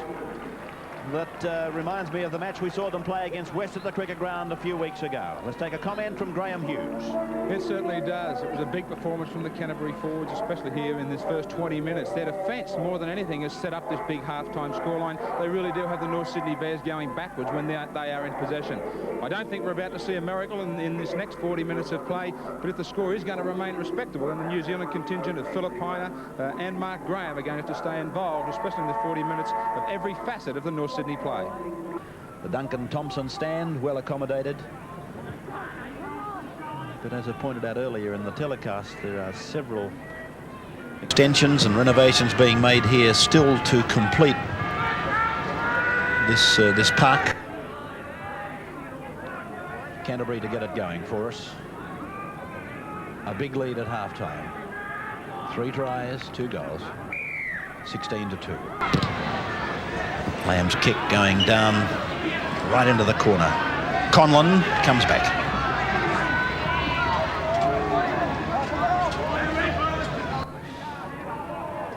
that reminds me of the match we saw them play against West at the cricket ground a few weeks ago. Let's take a comment from Graham Hughes. It certainly does. It was a big performance from the Canterbury forwards, especially here in this first 20 minutes. Their defence, more than anything, has set up this big half-time scoreline. They really do have the North Sydney Bears going backwards when they are in possession. I don't think we're about to see a miracle in this next 40 minutes of play, but if the score is going to remain respectable, then the New Zealand contingent of Philip Heiner and Mark Graham are going to have to stay involved, especially in the 40 minutes of every facet of the North Sydney play. The Duncan Thompson stand, well accommodated. But as I pointed out earlier in the telecast, there are several extensions and renovations being made here still to complete this park. Canterbury to get it going for us. A big lead at half-time. 3 tries, 2 goals. 16-2. Lamb's kick going down right into the corner. Conlon comes back.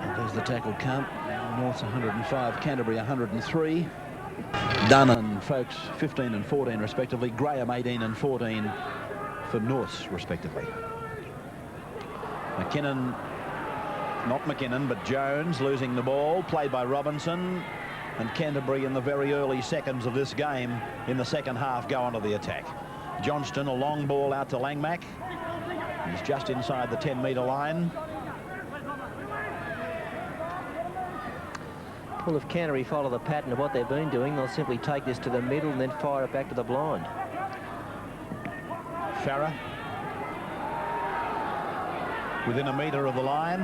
And there's the tackle count. North's 105, Canterbury 103. Dunn and Folks 15 and 14 respectively. Graham 18 and 14 for Norths respectively. McKinnon, not McKinnon, but Jones losing the ball, played by Robinson. And Canterbury in the very early seconds of this game in the second half go onto the attack. Johnston, a long ball out to Langmack. He's just inside the 10-metre line. Well, if Canterbury follow the pattern of what they've been doing, they'll simply take this to the middle and then fire it back to the blind. Farah within a metre of the line.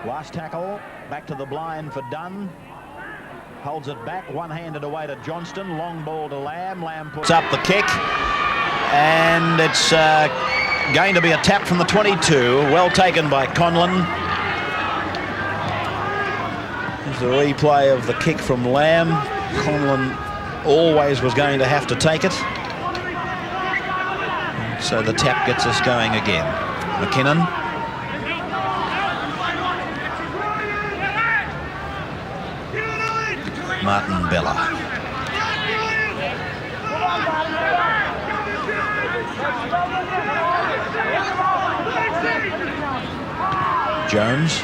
Last tackle, back to the blind for Dunn. Holds it back, one-handed away to Johnston. Long ball to Lamb. Lamb puts up the kick. And it's going to be a tap from the 22. Well taken by Conlon. Here's the replay of the kick from Lamb. Conlon always was going to have to take it. So the tap gets us going again. McKinnon. Martin Bella. Jones.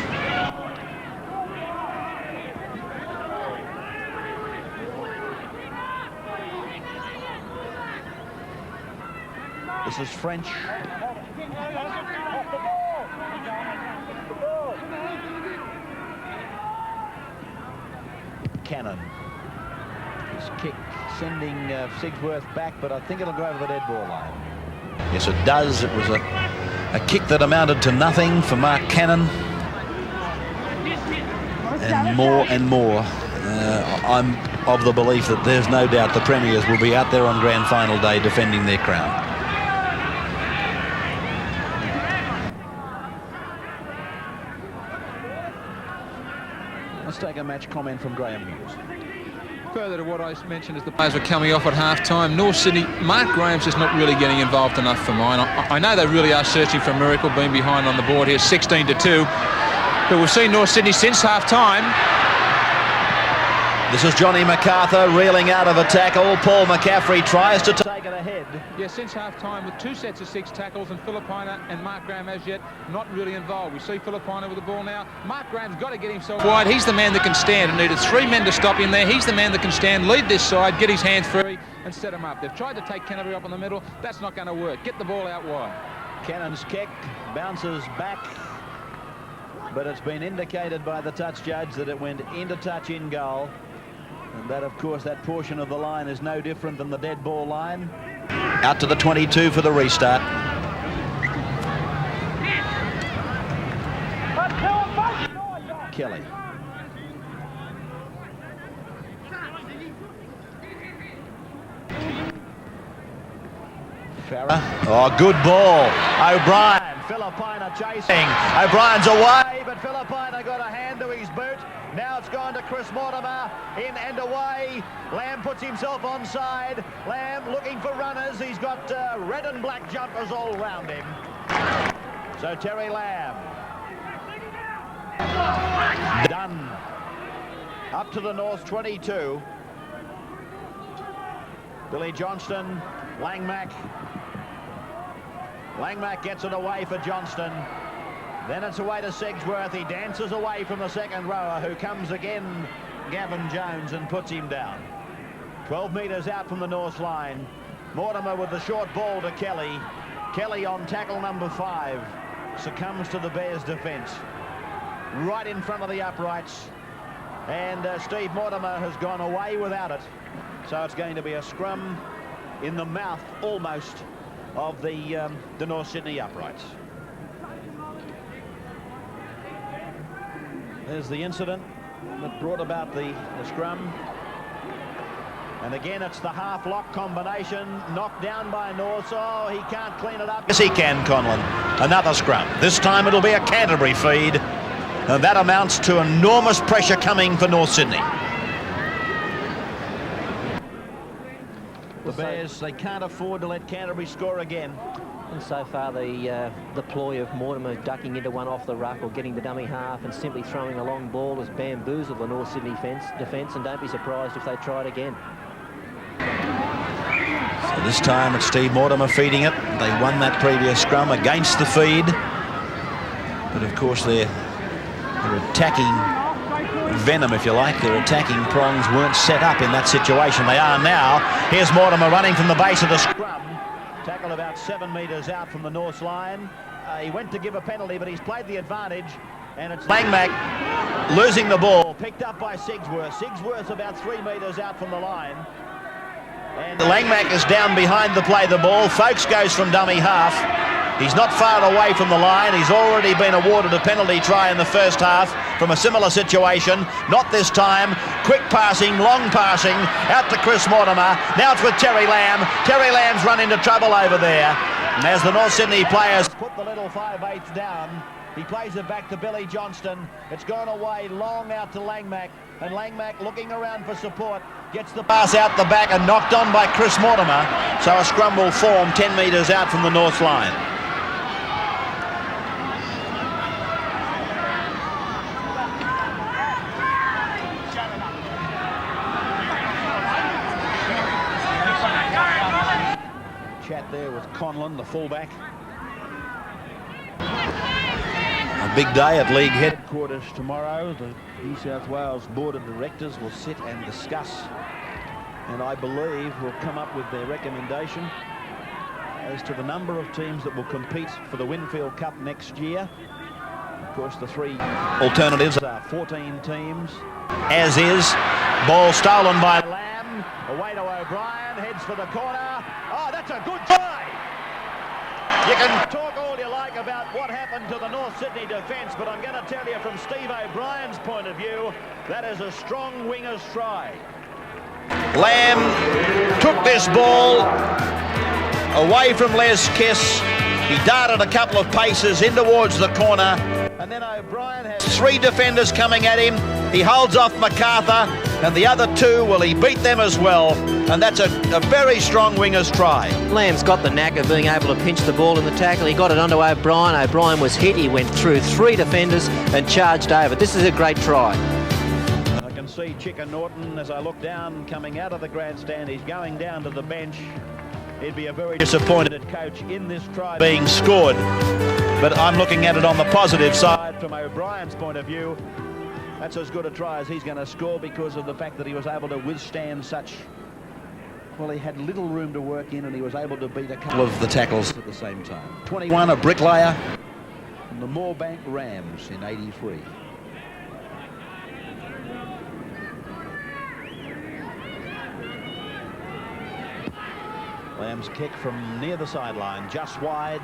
This is French. Cannon. His kick sending Sigsworth back, but I think it'll go over the dead ball line. Yes, it does. It was a kick that amounted to nothing for Mark Cannon. And more, I'm of the belief that there's no doubt the Premiers will be out there on grand final day defending their crown. Let's take a match comment from Graham Hughes. Further to what I mentioned as the players were coming off at half-time, North Sydney, Mark Graham's just not really getting involved enough for mine. I know they really are searching for a miracle, being behind on the board here, 16-2. But we've seen North Sydney since half-time. This is Johnny MacArthur reeling out of a tackle. Paul McCaffrey tries to take it ahead. Yeah, since half-time with 2 sets of 6 tackles, and Philippina and Mark Graham as yet not really involved. We see Philippina with the ball now. Mark Graham's got to get himself wide. He's the man that can stand, and needed 3 men to stop him there. He's the man that can stand, lead this side, get his hands free and set him up. They've tried to take Canterbury up in the middle. That's not going to work. Get the ball out wide. Cannon's kick bounces back, but it's been indicated by the touch judge that it went into touch in goal. And that, of course, that portion of the line is no different than the dead ball line. Out to the 22 for the restart. Kelly. Farah. Oh, good ball. O'Brien. Philippina chasing. O'Brien's away, but Philippina got a hand to his boot. Now it's gone to Chris Mortimer, in and away. Lamb puts himself onside. Lamb looking for runners. He's got red and black jumpers all round him. So Terry Lamb. Done. Up to the North 22. Billy Johnston, Langmack. Langmack gets it away for Johnston. Then it's away to Sigsworth. He dances away from the second rower, who comes again, Gavin Jones, and puts him down. 12 metres out from the North line. Mortimer with the short ball to Kelly. Kelly on tackle number 5 succumbs to the Bears' defence. Right in front of the uprights. And Steve Mortimer has gone away without it. So it's going to be a scrum in the mouth, almost, of the North Sydney uprights. There's the incident that brought about the scrum. And again, it's the half-lock combination, knocked down by North. Oh, he can't clean it up. Yes, he can, Conlon. Another scrum. This time it'll be a Canterbury feed. And that amounts to enormous pressure coming for North Sydney. The Bears, they can't afford to let Canterbury score again. And so far, the ploy of Mortimer ducking into one off the ruck or getting the dummy half and simply throwing a long ball has bamboozled the North Sydney defence, and don't be surprised if they try it again. So this time it's Steve Mortimer feeding it. They won that previous scrum against the feed. But of course they're attacking venom, if you like. Their attacking prongs weren't set up in that situation. They are now. Here's Mortimer running from the base of the scrum. Tackled about 7 metres out from the North line. He went to give a penalty, but he's played the advantage. And it's Langmack losing the ball, picked up by Sigsworth. Sigsworth's about 3 metres out from the line. And Langmack is down behind the play the ball. Folkes goes from dummy half. He's not far away from the line. He's already been awarded a penalty try in the first half from a similar situation. Not this time. Quick passing, long passing, out to Chris Mortimer. Now it's with Terry Lamb. Terry Lamb's run into trouble over there. And as the North Sydney players put the little 5/8 down, He plays it back to Billy Johnston. It's gone away long out to Langmack. And Langmack looking around for support. Gets the pass out the back and knocked on by Chris Mortimer. So a scrum will form 10 metres out from the North line. Chat there with Conlon, the fullback. A big day at League headquarters tomorrow. The New South Wales Board of Directors will sit and discuss, and I believe will come up with their recommendation as to the number of teams that will compete for the Winfield Cup next year. Of course, the three alternatives are 14 teams, as is. Ball stolen by Lamb. Away to O'Brien, heads for the corner. Oh, that's a good try. You can talk all you like about what happened to the North Sydney defence, but I'm going to tell you from Steve O'Brien's point of view, that is a strong winger's try. Lamb took this ball away from Les Kiss. He darted a couple of paces in towards the corner, and then O'Brien has three defenders coming at him. He holds off MacArthur, and the other two, well, he beat them as well, and that's a very strong winger's try. Lamb's got the knack of being able to pinch the ball in the tackle. He got it onto O'Brien. O'Brien was hit. He went through three defenders and charged over. This is a great try. I can see Chicken Norton as I look down, coming out of the grandstand. He's going down to the bench. He'd be a very disappointed coach in this try being scored, but I'm looking at it on the positive side from O'Brien's point of view. That's as good a try as he's going to score because of the fact that he was able to withstand such... Well, he had little room to work in, and he was able to beat a couple of the tackles at the same time. 21, a bricklayer, and the Moorebank Rams in 83. Lamb's kick from near the sideline, just wide.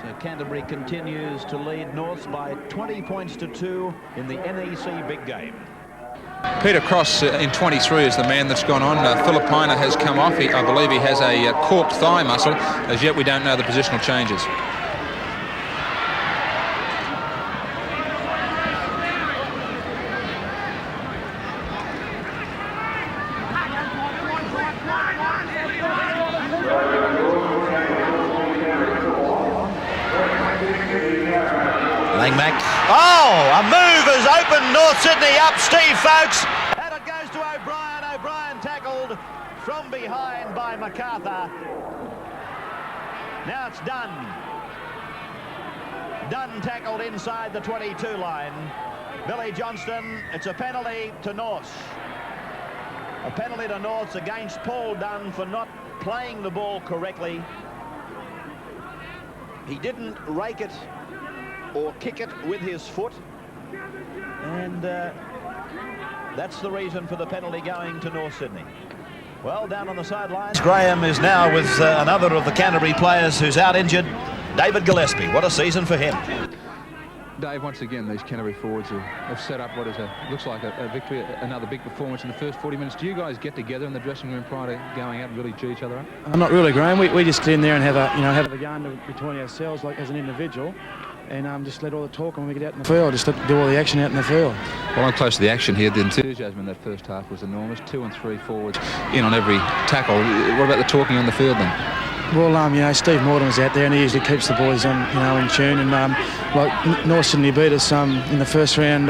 So Canterbury continues to lead Norths by 20 points to 2 in the NEC big game. Peter Cross in 23 is the man that's gone on. Philippina has come off. I believe he has a corked thigh muscle. As yet, we don't know the positional changes. Langmack. Oh, a move has opened North Sydney up, Steve Folkes. And it goes to O'Brien. O'Brien tackled from behind by MacArthur. Now it's Dunn. Dunn tackled inside the 22 line. Billy Johnston, it's a penalty to Norths. A penalty to Norths against Paul Dunn for not playing the ball correctly. He didn't rake it or kick it with his foot, and that's the reason for the penalty going to North Sydney. Well, down on the sidelines, Graham is now with another of the Canterbury players who's out injured, David Gillespie. What a season for him. Dave, once again, these Canterbury forwards have set up what is looks like a victory, another big performance in the first 40 minutes. Do you guys get together in the dressing room prior to going out and really cheer each other up? Not really, Graham. We just get in there and have a yarn between ourselves, like as an individual, and just let all the talk when we get out in the field. Just do all the action out in the field. Well, I'm close to the action here. The enthusiasm in that first half was enormous. 2 and 3 forwards in on every tackle. What about the talking on the field then? Well, Steve Mortimer's out there, and he usually keeps the boys on, in tune. And like North Sydney beat us in the first round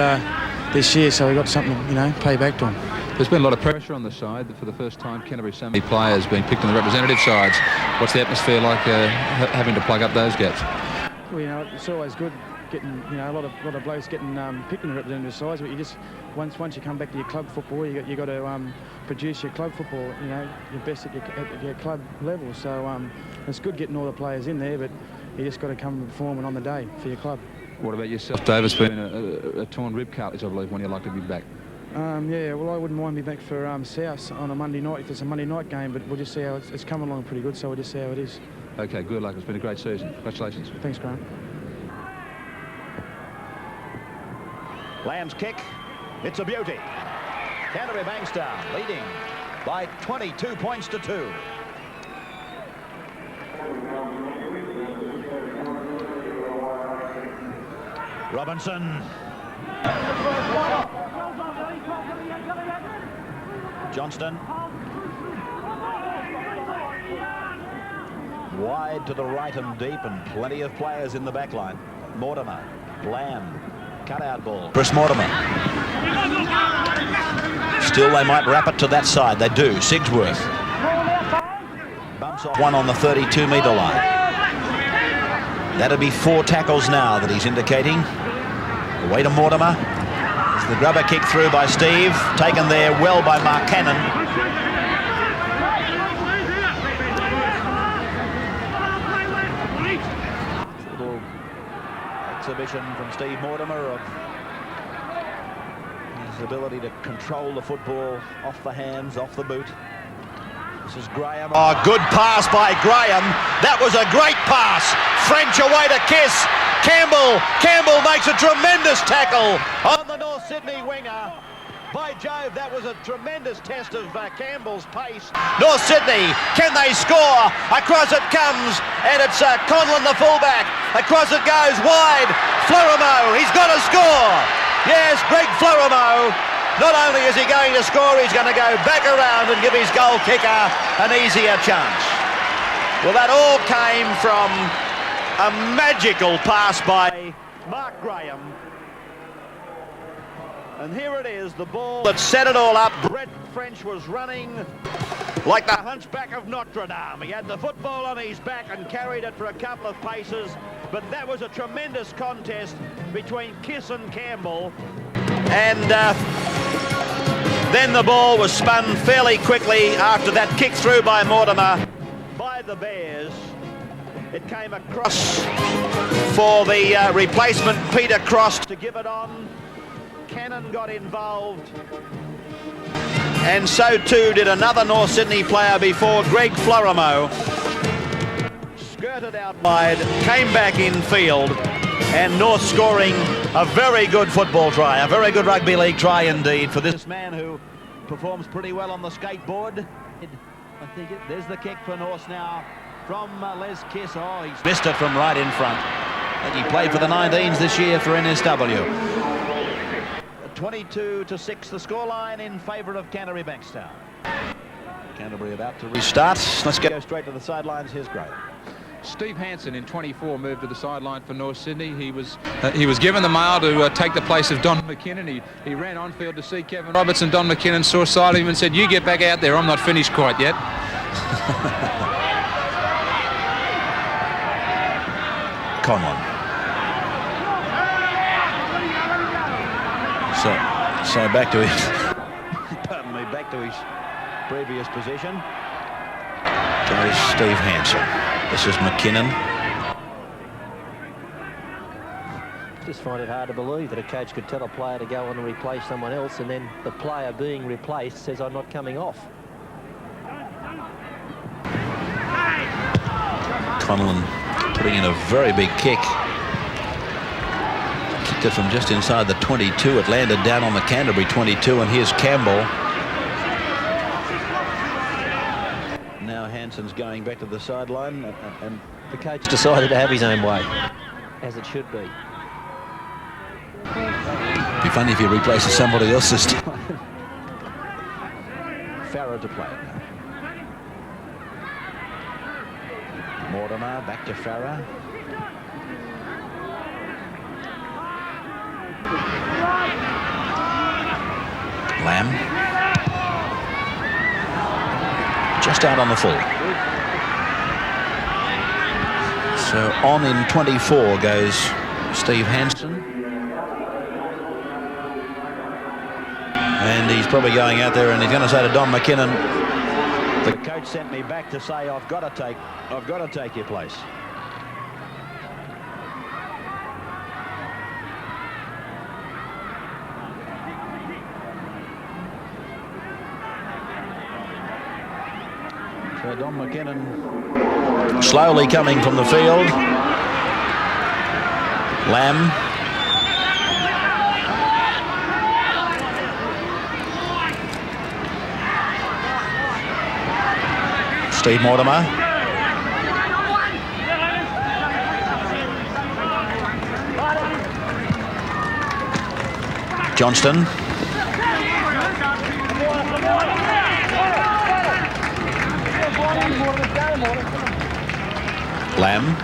this year, so we got something to, pay back to them. There's been a lot of pressure on the side. For the first time, Canterbury, so many players being picked on the representative sides. What's the atmosphere like having to plug up those gaps? Well, it's always good getting, a lot of blokes getting picked in the representative sides, but you just once you come back to your club football, you got to produce your club football, your best at your club level. So it's good getting all the players in there, but you just got to come and perform on the day for your club. What about yourself, Davis? Been a torn rib cartilage, I believe, when you'd like to be back. Yeah, well, I wouldn't mind me back for South on a Monday night if it's a Monday night game, but we'll just see how it's coming along pretty good. So we'll just see how it is. Okay, good luck. It's been a great season. Congratulations. Thanks, Grant. Lamb's kick. It's a beauty. Canterbury Bankstown leading by 22 points to 2. Robinson. Johnston. Wide to the right and deep, and plenty of players in the back line. Mortimer. Lamb. Cut-out ball. Chris Mortimer. Still, they might wrap it to that side. They do. Sigsworth. Bumps off one on the 32-metre line. That'd be 4 tackles now that he's indicating. Away to Mortimer. It's the grubber kick through by Steve. Taken there well by Mark Cannon. Little exhibition from Steve Mortimer of his ability to control the football off the hands, off the boot. This is Graham. Oh, good pass by Graham. That was a great pass. French away to Kiss. Campbell makes a tremendous tackle on the North Sydney winger. By Jove, that was a tremendous test of Campbell's pace. North Sydney, can they score? Across it comes, and it's Conlon the fullback. Across it goes, wide. Florimo, he's got to score. Yes, Greg Florimo. Not only is he going to score, he's going to go back around and give his goal kicker an easier chance. Well, that all came from a magical pass by Mark Graham. And here it is, the ball that set it all up. Brett French was running like the hunchback of Notre Dame. He had the football on his back and carried it for a couple of paces. But that was a tremendous contest between Kiss and Campbell. And then the ball was spun fairly quickly after that kick through by Mortimer by the Bears. It came across for the replacement Peter Cross to give it on. Cannon got involved, and so too did another North Sydney player before Greg Florimo. Skirted out wide, came back in field, and North scoring a very good football try, a very good rugby league try indeed for this man who performs pretty well on the skateboard. I think there's the kick for North now from Les Kiss. Oh, he's missed it from right in front. I think he played for the 19s this year for NSW. 22-6 the scoreline in favour of Canterbury Bankstown. Canterbury about to restart. Let's go straight to the sidelines. Here's Graham. Steve Hansen in 24 moved to the sideline for North Sydney. He was given the mail to take the place of Don McKinnon. He ran on field to see Kevin Robertson. Don McKinnon saw sight of him and said, "You get back out there. I'm not finished quite yet." Conlon. So back to his pardon me, back to his previous position. Goes Steve Hansen. This is McKinnon. Just find it hard to believe that a coach could tell a player to go on and replace someone else, and then the player being replaced says, "I'm not coming off." Conlon putting in a very big kick. Kicked it from just inside the 22. It landed down on the Canterbury 22, and here's Campbell. Now Hansen's going back to the sideline, and the coach decided to have his own way, as it should be. It'd be funny if he replaces somebody else this time. Farah to play it now. Mortimer back to Farah. Lamb. Just out on the full. So on in 24 goes Steve Hansen. And he's probably going out there and he's going to say to Don McKinnon, the coach sent me back to say I've got to take your place. So Don McKinnon slowly coming from the field. Lamb. Steve Mortimer. Johnston. Lamb.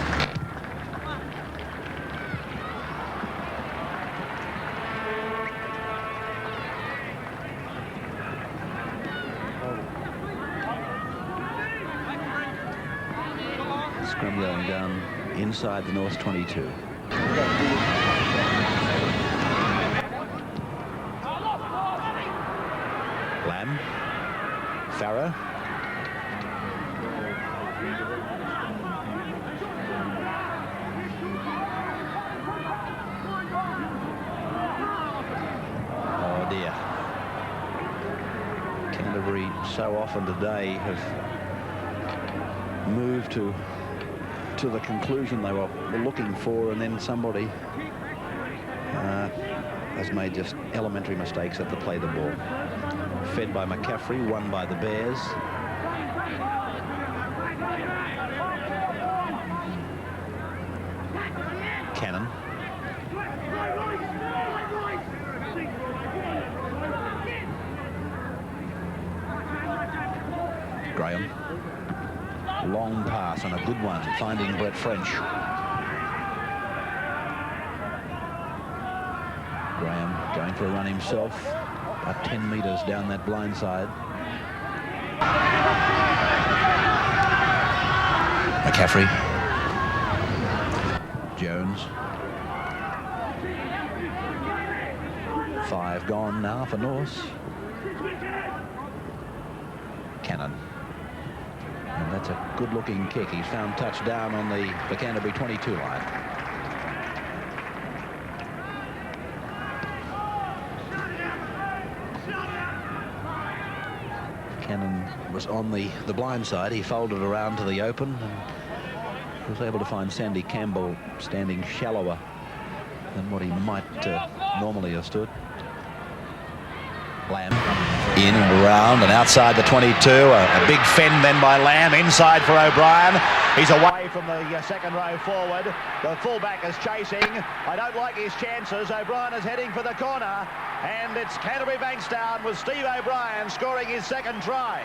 Scrum going down inside the North 22. Lamb. Farah. Oh dear. Canterbury so often today have moved to the conclusion they were looking for, and then somebody has made just elementary mistakes at the play the ball. Fed by McCaffrey, won by the Bears. Cannon. Graham. Long pass and a good one, finding Brett French. Graham going for a run himself, about 10 metres down that blind side. McCaffrey. Jones. 5 gone now for North. Cannon. And that's a good-looking kick. He's found touchdown on the Canterbury 22 line. Cannon was on the blind side. He folded around to the open and was able to find Sandy Campbell standing shallower than what he might normally have stood. Lamb in and around and outside the 22. A big fend then by Lamb, inside for O'Brien. He's away from the second row forward. The fullback is chasing. I don't like his chances. O'Brien is heading for the corner, and it's Canterbury Bankstown with Steve O'Brien scoring his second try.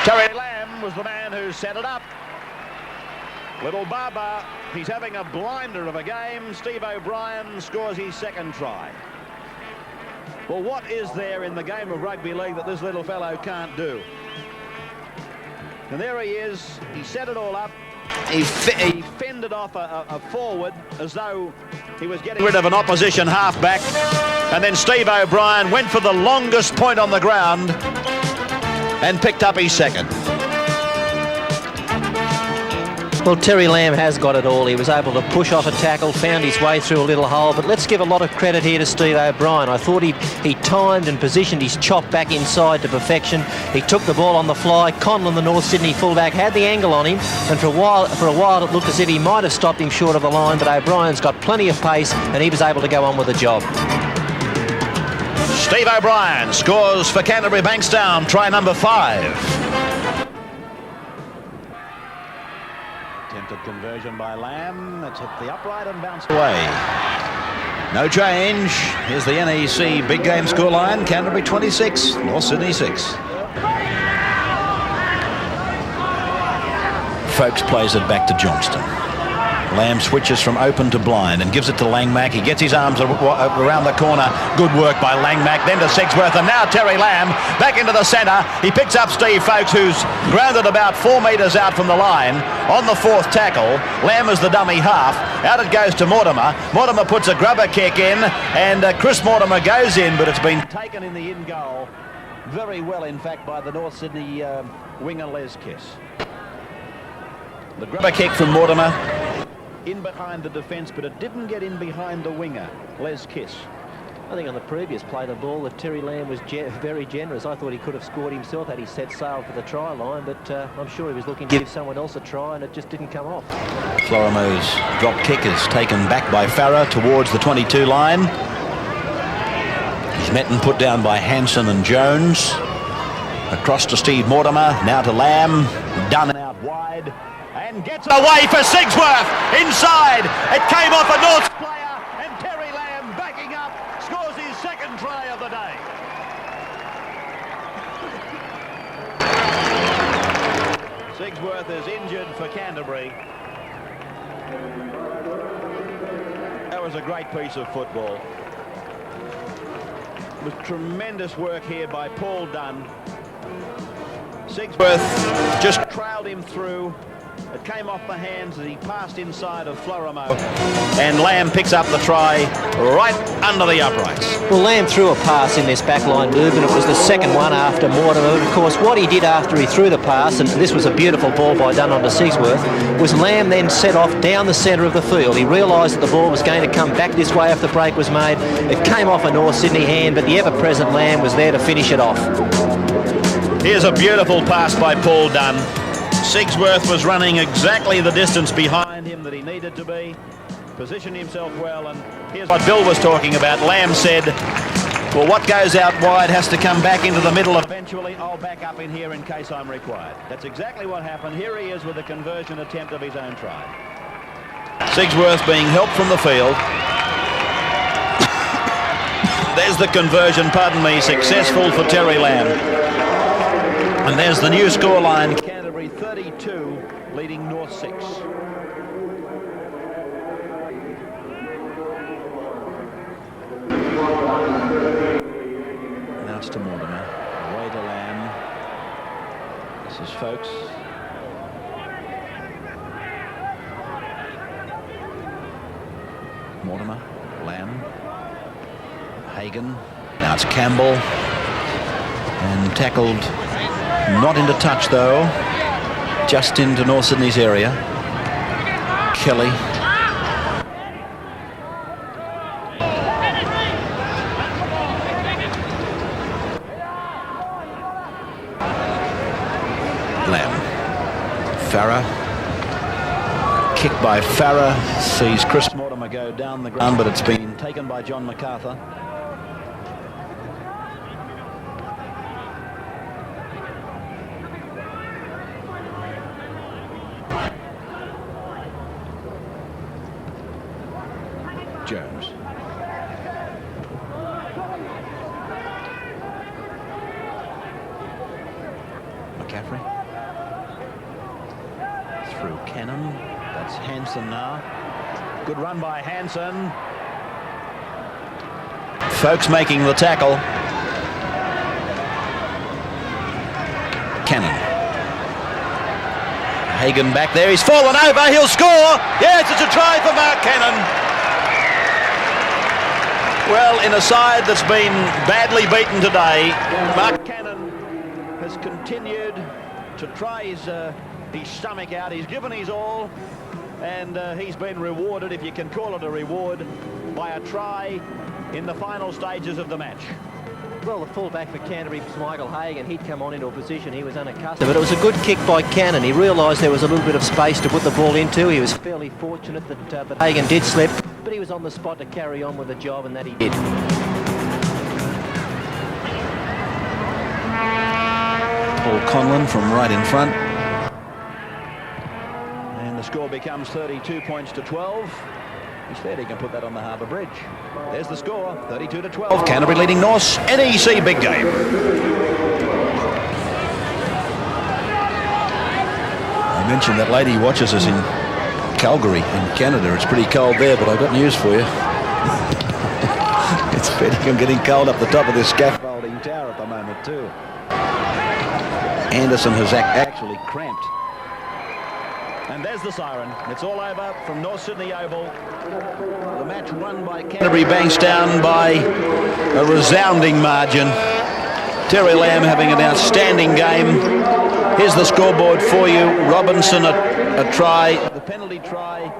Terry Lamb was the man who set it up. Little Barber, he's having a blinder of a game. Steve O'Brien scores his second try. Well, what is there in the game of rugby league that this little fellow can't do? And there he is. He set it all up. He fended off a forward as though he was getting rid of an opposition halfback. And then Steve O'Brien went for the longest point on the ground and picked up his second. Well, Terry Lamb has got it all. He was able to push off a tackle, found his way through a little hole, but let's give a lot of credit here to Steve O'Brien. I thought he timed and positioned his chop back inside to perfection. He took the ball on the fly. Conlon, the North Sydney fullback, had the angle on him, and for a while it looked as if he might have stopped him short of the line, but O'Brien's got plenty of pace and he was able to go on with the job. Steve O'Brien scores for Canterbury Bankstown, try number 5. Attempted conversion by Lamb. It's hit the upright and bounced away. No change. Here's the NEC big game scoreline. Canterbury 26, North Sydney 6. Folks plays it back to Johnston. Lamb switches from open to blind and gives it to Langmack. He gets his arms around the corner. Good work by Langmack. Then to Sigsworth, and now Terry Lamb back into the centre. He picks up Steve Folkes, who's grounded about 4 metres out from the line on the 4th tackle. Lamb is the dummy half. Out it goes to Mortimer. Mortimer puts a grubber kick in, and Chris Mortimer goes in, but it's been taken in the in goal. Very well, in fact, by the North Sydney winger Les Kiss. The grubber kick from Mortimer. In behind the defence, but it didn't get in behind the winger, Les Kiss. I think on the previous play the ball that Terry Lamb was very generous. I thought he could have scored himself had he set sail for the try line, but I'm sure he was looking to give someone else a try and it just didn't come off. Florimo's drop kick is taken back by Farah towards the 22 line. He's met and put down by Hanson and Jones. Across to Steve Mortimer, now to Lamb, done out wide. And gets away for Sigsworth inside. It came off a North player, and Terry Lamb Sigsworth is injured for Canterbury. That was a great piece of football. It was tremendous work here by Paul Dunn. Sigsworth just trailed him through. It came off the hands as he passed inside of Florimo. And Lamb picks up the try right under the uprights. Well, Lamb threw a pass in this backline move, and it was the second one after Mortimer. Of course, what he did after he threw the pass, and this was a beautiful ball by Dunn onto Sigsworth, was Lamb then set off down the centre of the field. He realised that the ball was going to come back this way if the break was made. It came off a North Sydney hand, but the ever-present Lamb was there to finish it off. Here's a beautiful pass by Paul Dunn. Sigsworth was running exactly the distance behind him that he needed to be, positioned himself well, and here's what Bill was talking about. Lamb said, well, what goes out wide has to come back into the middle. Eventually, I'll back up in here in case I'm required. That's exactly what happened. Here he is with a conversion attempt of his own try. Sigsworth being helped from the field. There's the conversion, pardon me, successful for Terry Lamb. And there's the new scoreline. Canterbury 32, leading North 6. Now it's to Mortimer. Away to Lamb. This is Folks. Mortimer, Lamb, Hagan. Now it's Campbell. And tackled. Not into touch, though. Just into North Sydney's area. Kelly. Lamb. Farah. Kick by Farah. Sees Chris Mortimer go down the ground, but it's been taken by John MacArthur. Jones. McCaffrey. Through Cannon. That's Hansen now. Good run by Hansen. Folks making the tackle. Cannon. Hagan back there. He's fallen over. He'll score. Yes, it's a try for Mark Cannon. Well, in a side that's been badly beaten today, Mark Cannon has continued to try his stomach out. He's given his all, and he's been rewarded, if you can call it a reward, by a try in the final stages of the match. Well, the fullback for Canterbury was Michael Hagan. He'd come on into a position he was unaccustomed. But it was a good kick by Cannon. He realised there was a little bit of space to put the ball into. He was fairly fortunate that Hagan did slip, but he was on the spot to carry on with the job, and that he did. Paul Conlon from right in front. And the score becomes 32 points to 12. He said he can put that on the Harbour Bridge. There's the score, 32 to 12. Canterbury leading North. NEC big game. I mentioned that lady watches us in Calgary in Canada. It's pretty cold there, but I've got news for you. It's getting cold up the top of this scaffolding tower at the moment too. Anderson has actually cramped. And there's the siren. It's all over from North Sydney Oval. The match won by Canterbury Bankstown by a resounding margin. Terry Lamb having an outstanding game. Here's the scoreboard for you. Robinson a try. The penalty try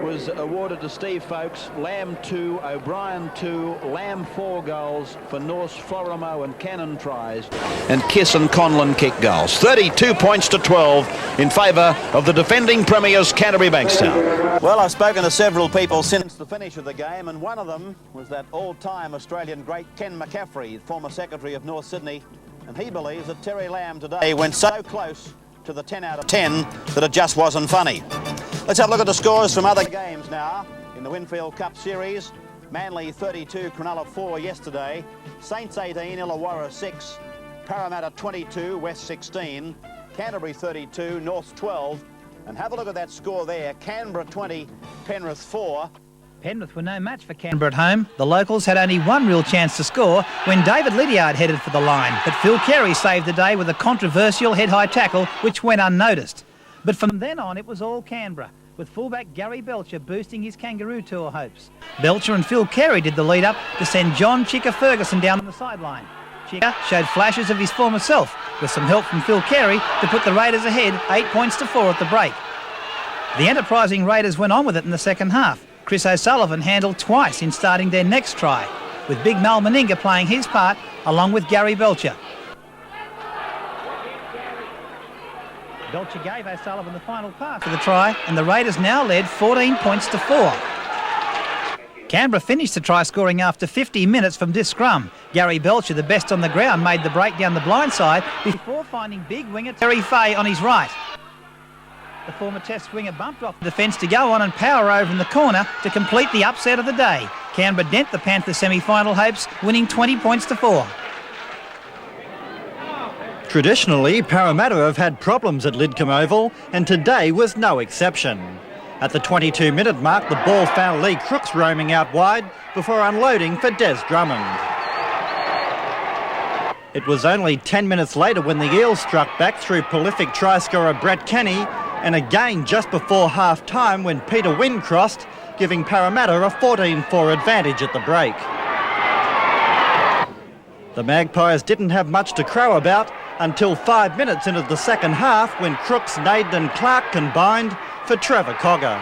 was awarded to Steve Folks. Lamb 2, O'Brien 2, Lamb 4 goals for North's Florimo and Cannon tries, and Kiss and Conlon kick goals. 32 points to 12 in favour of the defending premiers Canterbury Bankstown. Well, I've spoken to several people since the finish of the game, and one of them was that all-time Australian great Ken McCaffrey, former secretary of North Sydney, and he believes that Terry Lamb today went so close to the 10 out of 10 that it just wasn't funny. Let's have a look at the scores from other games now in the Winfield Cup series. Manly 32, Cronulla 4 yesterday. Saints 18, Illawarra 6. Parramatta 22, West 16. Canterbury 32, Norths 12. And have a look at that score there. Canberra 20, Penrith 4. Penrith were no match for Canberra at home. The locals had only one real chance to score when David Lydiard headed for the line. But Phil Carey saved the day with a controversial head-high tackle which went unnoticed. But from then on, it was all Canberra, with fullback Gary Belcher boosting his Kangaroo Tour hopes. Belcher and Phil Carey did the lead-up to send John Chicker Ferguson down on the sideline. Chicker showed flashes of his former self, with some help from Phil Carey to put the Raiders ahead 8 points to 4 at the break. The enterprising Raiders went on with it in the second half. Chris O'Sullivan handled twice in starting their next try, with Big Mal Meninga playing his part along with Gary Belcher. Belcher gave O'Sullivan the final pass for the try, and the Raiders now led 14 points to 4. Canberra finished the try scoring after 50 minutes from this scrum. Gary Belcher, the best on the ground, made the break down the blind side before finding big winger Terry Fay on his right. The former Test winger bumped off the defence to go on and power over in the corner to complete the upset of the day. Canberra dent the Panthers' semi-final hopes, winning 20 points to 4. Traditionally, Parramatta have had problems at Lidcombe Oval, and today was no exception. At the 22-minute mark, the ball found Lee Crooks roaming out wide before unloading for Des Drummond. It was only 10 minutes later when the Eels struck back through prolific try-scorer Brett Kenny, and again just before half-time when Peter Wynn crossed, giving Parramatta a 14-4 advantage at the break. The Magpies didn't have much to crow about until 5 minutes into the second half when Crooks, Naden and Clark combined for Trevor Cogger.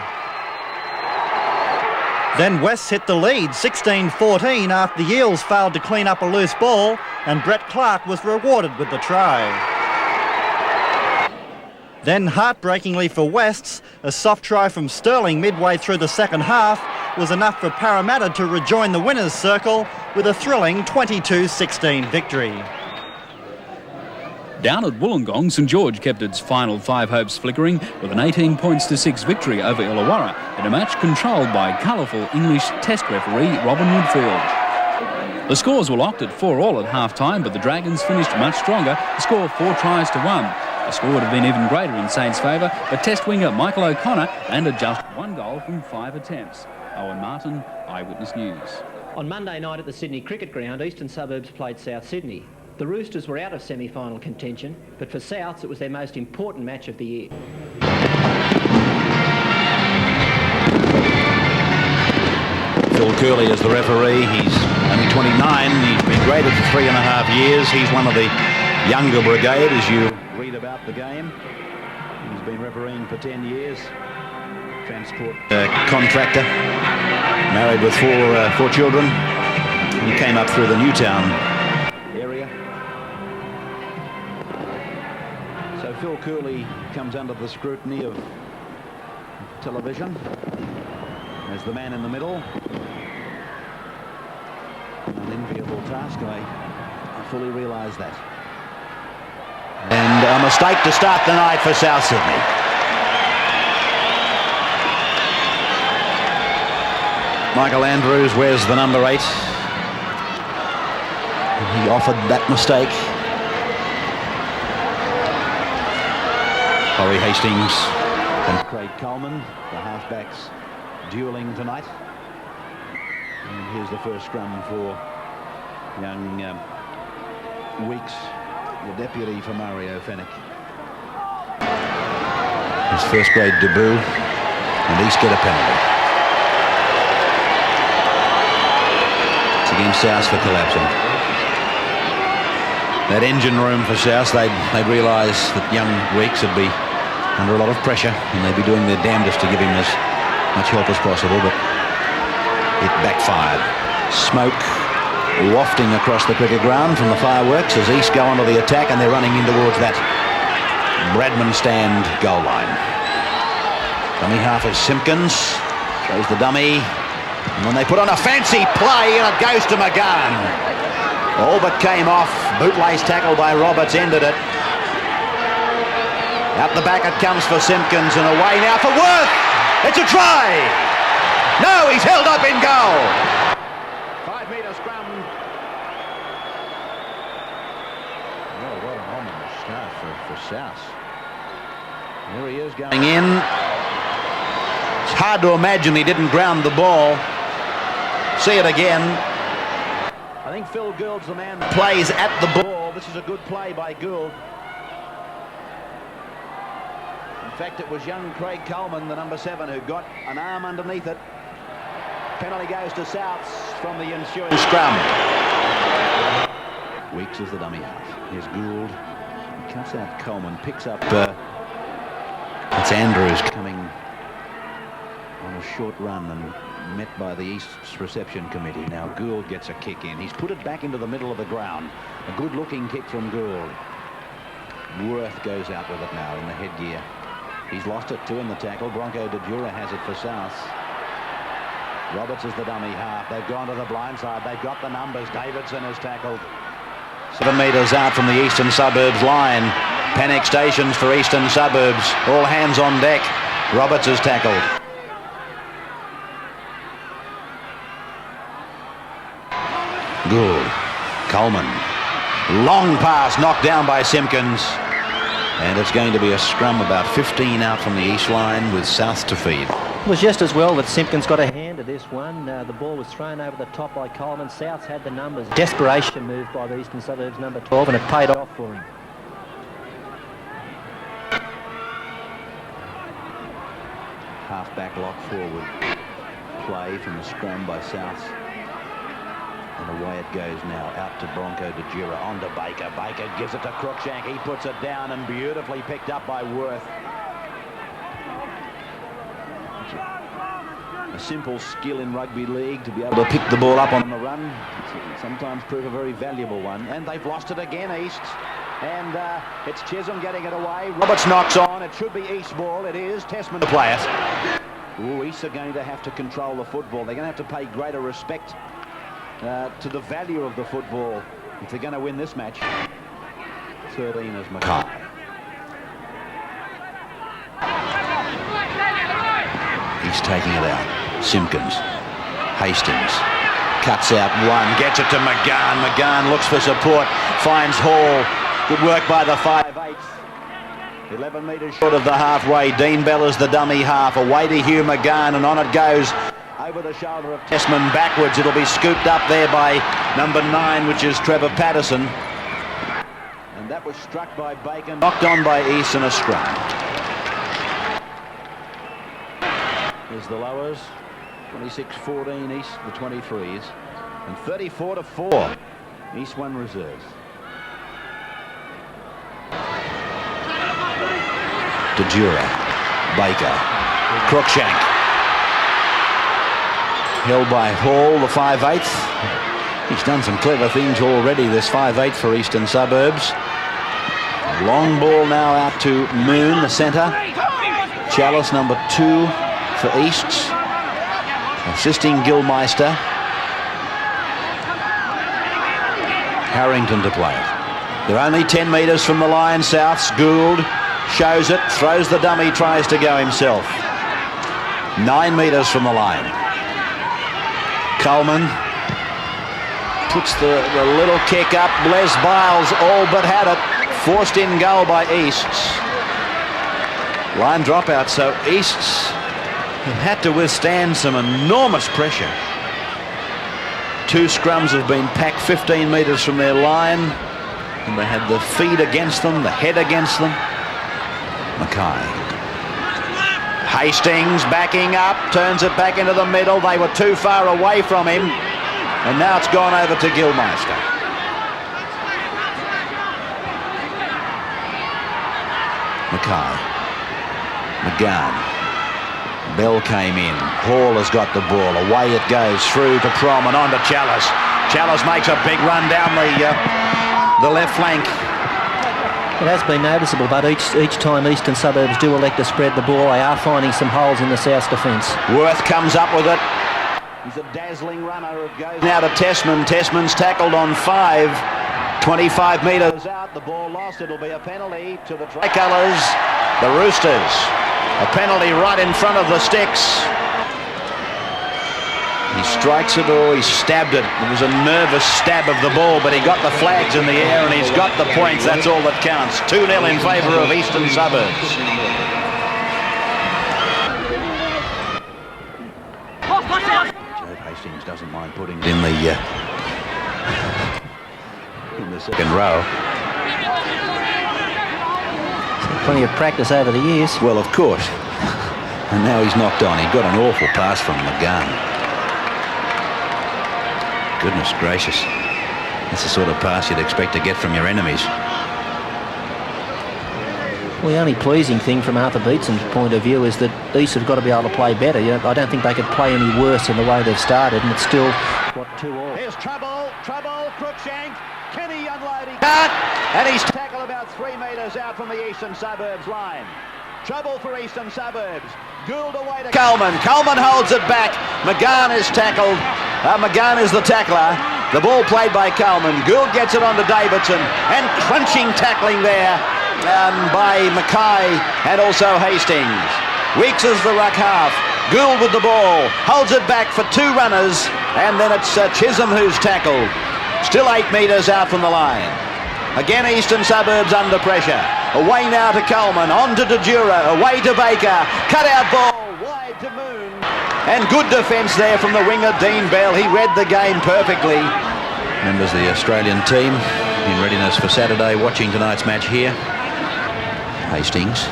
Then West hit the lead 16-14 after the Eels failed to clean up a loose ball, and Brett Clark was rewarded with the try. Then, heartbreakingly for Wests, a soft try from Sterling midway through the second half was enough for Parramatta to rejoin the winners' circle with a thrilling 22-16 victory. Down at Wollongong, St George kept its final 5 hopes flickering with an 18 points to 6 victory over Illawarra in a match controlled by colourful English Test referee Robin Woodfield. The scores were locked at 4-4 at half-time, but the Dragons finished much stronger to score 4 tries to 1. The score would have been even greater in Saints' favour, but Test winger Michael O'Connor landed just 1 goal from 5 attempts. Owen Martin, Eyewitness News. On Monday night at the Sydney Cricket Ground, Eastern Suburbs played South Sydney. The Roosters were out of semi-final contention, but for Souths it was their most important match of the year. Phil Curley is the referee. He's only 29. He's been graded for 3.5 years. He's one of the younger brigade, as you read about the game. He's been refereeing for 10 years. Transport contractor, married with four children. He came up through the Newtown area. So Phil Curley comes under the scrutiny of television as the man in the middle. An enviable task, I fully realise that. And a mistake to start the night for South Sydney. Michael Andrews wears the number 8. He offered that mistake. Corey Hastings and Craig Coleman, the halfbacks, duelling tonight. And here's the first scrum for young Weeks, the deputy for Mario Fennick. His first grade debut, and East get a penalty. It's against South for collapsing. That engine room for South, they'd realise that young Weeks would be under a lot of pressure, and they'd be doing their damnedest to give him as much help as possible, but it backfired. Smoke wafting across the cricket ground from the fireworks as East go onto the attack, and they're running in towards that Bradman stand goal line. Dummy half is Simpkins, shows the dummy, and then they put on a fancy play and it goes to McGahn. All but came off. Bootlace tackle by Roberts ended it. Out the back it comes for Simpkins, and away now for Worth. It's a try. No, he's held up in goal. 5-metre scrum. Oh, what an ominous start for South. Here he is going in. It's hard to imagine he didn't ground the ball. See it again. I think Phil Gould's the man that plays at the ball. This is a good play by Gould. In fact, it was young Craig Coleman, the number 7, who got an arm underneath it. Penalty goes to Souths from the ensuing scrum. Weeks is the dummy half. Here's Gould. He cuts out Coleman, picks up... it's Andrews coming on a short run and met by the East's reception committee. Now Gould gets a kick in. He's put it back into the middle of the ground. A good-looking kick from Gould. Worth goes out with it now in the headgear. He's lost it too in the tackle. Bronco de Jura has it for South. Roberts is the dummy half. They've gone to the blind side. They've got the numbers. Davidson is tackled. 7 metres out from the Eastern Suburbs line. Panic stations for Eastern Suburbs. All hands on deck. Roberts is tackled. Gould. Coleman. Long pass knocked down by Simpkins. And it's going to be a scrum about 15 out from the East line with South to feed. It was just as well that Simpkins got a hand to this one. The ball was thrown over the top by Coleman. Souths had the numbers. Desperation move by the Eastern Suburbs number 12, and it paid off for him. Half-back lock forward play from the scrum by Souths. And away it goes now, out to Bronco de Jura, on to Baker. Baker gives it to Cruikshank. He puts it down and beautifully picked up by Worth. A simple skill in rugby league to be able to pick the ball up on the run. Sometimes prove a very valuable one. And they've lost it again, East. And it's Chisholm getting it away. Roberts knocks on. It should be East ball. It is. Tessman to play it. Ooh, East are going to have to control the football. They're going to have to pay greater respect to the value of the football if they're going to win this match. 13 is Mackay. He's taking it out. Simpkins. Hastings. Cuts out one. Gets it to McGann. McGann looks for support. Finds Hall. Good work by the 5/8. 11 metres short of the halfway. Dean Bella's the dummy half. Away to Hugh McGann, and on it goes over the shoulder of Tessman backwards. It'll be scooped up there by number 9, which is Trevor Patterson. And that was struck by Bacon. Knocked on by East in a scrum. There's the lowers. 26-14 East, the 23s. And 34-4. East 1 reserves. De Jura. Baker. Cruikshank. Held by Hall, the 5/8. He's done some clever things already, this 5/8 for Eastern Suburbs. Long ball now out to Moon, the centre. Chalice, number 2 for Easts. Assisting Gilmeister. Harrington to play it. They're only 10 metres from the line. Souths. Gould shows it, throws the dummy, tries to go himself. 9 metres from the line. Coleman puts the little kick up. Les Biles all but had it. Forced in goal by Easts. Line dropout, so Easts have had to withstand some enormous pressure. 2 scrums have been packed 15 metres from their line, and they had the feet against them, the head against them. Mackay. Hastings backing up, turns it back into the middle. They were too far away from him, and now it's gone over to Gilmeister. Mackay. McGann. Bell came in. Hall has got the ball. Away it goes through to Prom and on to Chalice. Chalice makes a big run down the left flank. It has been noticeable, but each time Eastern Suburbs do elect to spread the ball, they are finding some holes in the South's defence. Worth comes up with it. He's a dazzling runner. It goes now to Tessman. Tessman's tackled on 5. 25 metres out. The ball lost. It'll be a penalty to the Tricolours, the Roosters. A penalty right in front of the sticks. He strikes it or he stabbed it. It was a nervous stab of the ball, but he got the flags in the air and he's got the points. That's all that counts. 2-0 in favour of Eastern Suburbs. Hastings doesn't mind putting it in the second row. Plenty of practice over the years. Well, of course. And now he's knocked on. He got an awful pass from McGann. Goodness gracious. That's the sort of pass you'd expect to get from your enemies. Well, the only pleasing thing from Arthur Beetson's point of view is that East have got to be able to play better. You know, I don't think they could play any worse in the way they've started, and it's still, what, 2-all. Here's trouble, Crookshank, Kenny unloading. Cut! And he's tackled about 3 metres out from the Eastern Suburbs line. Trouble for Eastern Suburbs. Gould away to Coleman. Coleman holds it back. McGann is tackled. McGann is the tackler. The ball played by Coleman. Gould gets it on to Davidson. And crunching tackling there by Mackay and also Hastings. Weeks is the ruck half. Gould with the ball. Holds it back for 2 runners. And then it's Chisholm who's tackled. Still 8 metres out from the line. Again, Eastern Suburbs under pressure. Away now to Coleman, on to Dejura, away to Baker. Cut out ball, wide to Moon. And good defence there from the winger, Dean Bell. He read the game perfectly. Members of the Australian team in readiness for Saturday, watching tonight's match here. Hastings.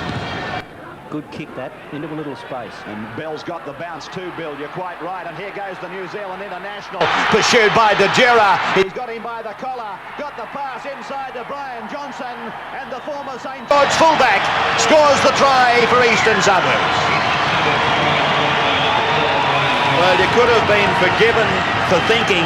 Good kick that, into a little space. And Bell's got the bounce too, Bill. You're quite right. And here goes the New Zealand international. Pursued by Dejura. He's got him by the collar. Got the pass inside to Brian Johnson. And the former St. George fullback scores the try for Eastern Suburbs. Well, you could have been forgiven for thinking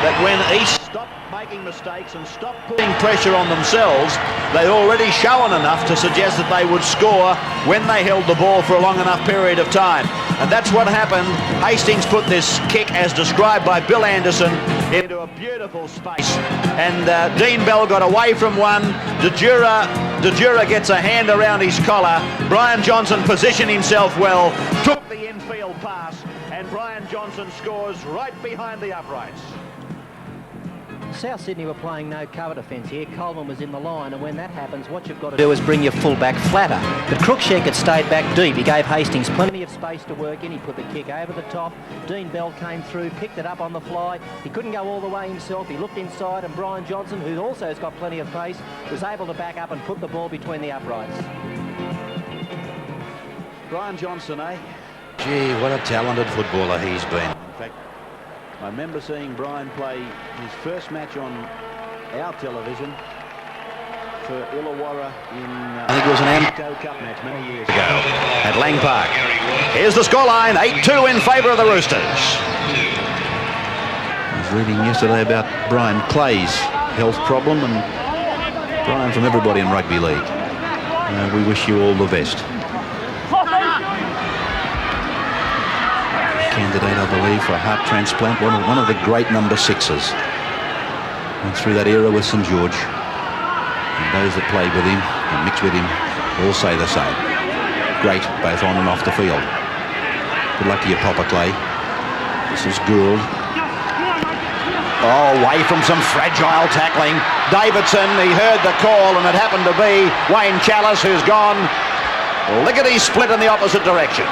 that when East stopped making mistakes and stopped putting pressure on themselves, they'd already shown enough to suggest that they would score when they held the ball for a long enough period of time. And that's what happened. Hastings put this kick, as described by Bill Anderson, into a beautiful space. And Dean Bell got away from one. Dejura gets a hand around his collar. Brian Johnson positioned himself well, took the infield pass, and Brian Johnson scores right behind the uprights. South Sydney were playing no cover defence here. Coleman was in the line, and when that happens, what you've got to do is bring your fullback flatter. But Crookshank had stayed back deep. He gave Hastings plenty of space to work in. He put the kick over the top. Dean Bell came through, picked it up on the fly. He couldn't go all the way himself. He looked inside, and Brian Johnson, who also has got plenty of pace, was able to back up and put the ball between the uprights. Brian Johnson, eh? Gee, what a talented footballer he's been. In fact, I remember seeing Brian play his first match on our television for Illawarra in I think it was an Rabbitohs Cup match many years ago at Lang Park. Here's the scoreline, 8-2 in favour of the Roosters. I was reading yesterday about Brian Clay's health problem, and Brian, from everybody in Rugby League, we wish you all the best. Candidate, I believe, for a heart transplant, one of the great number 6s. Went through that era with St. George. And those that played with him and mixed with him all say the same. Great, both on and off the field. Good luck to your Papa Clay. This is Gould. Oh, away from some fragile tackling. Davidson, he heard the call, and it happened to be Wayne Chalice, who's gone. Lickety split in the opposite direction.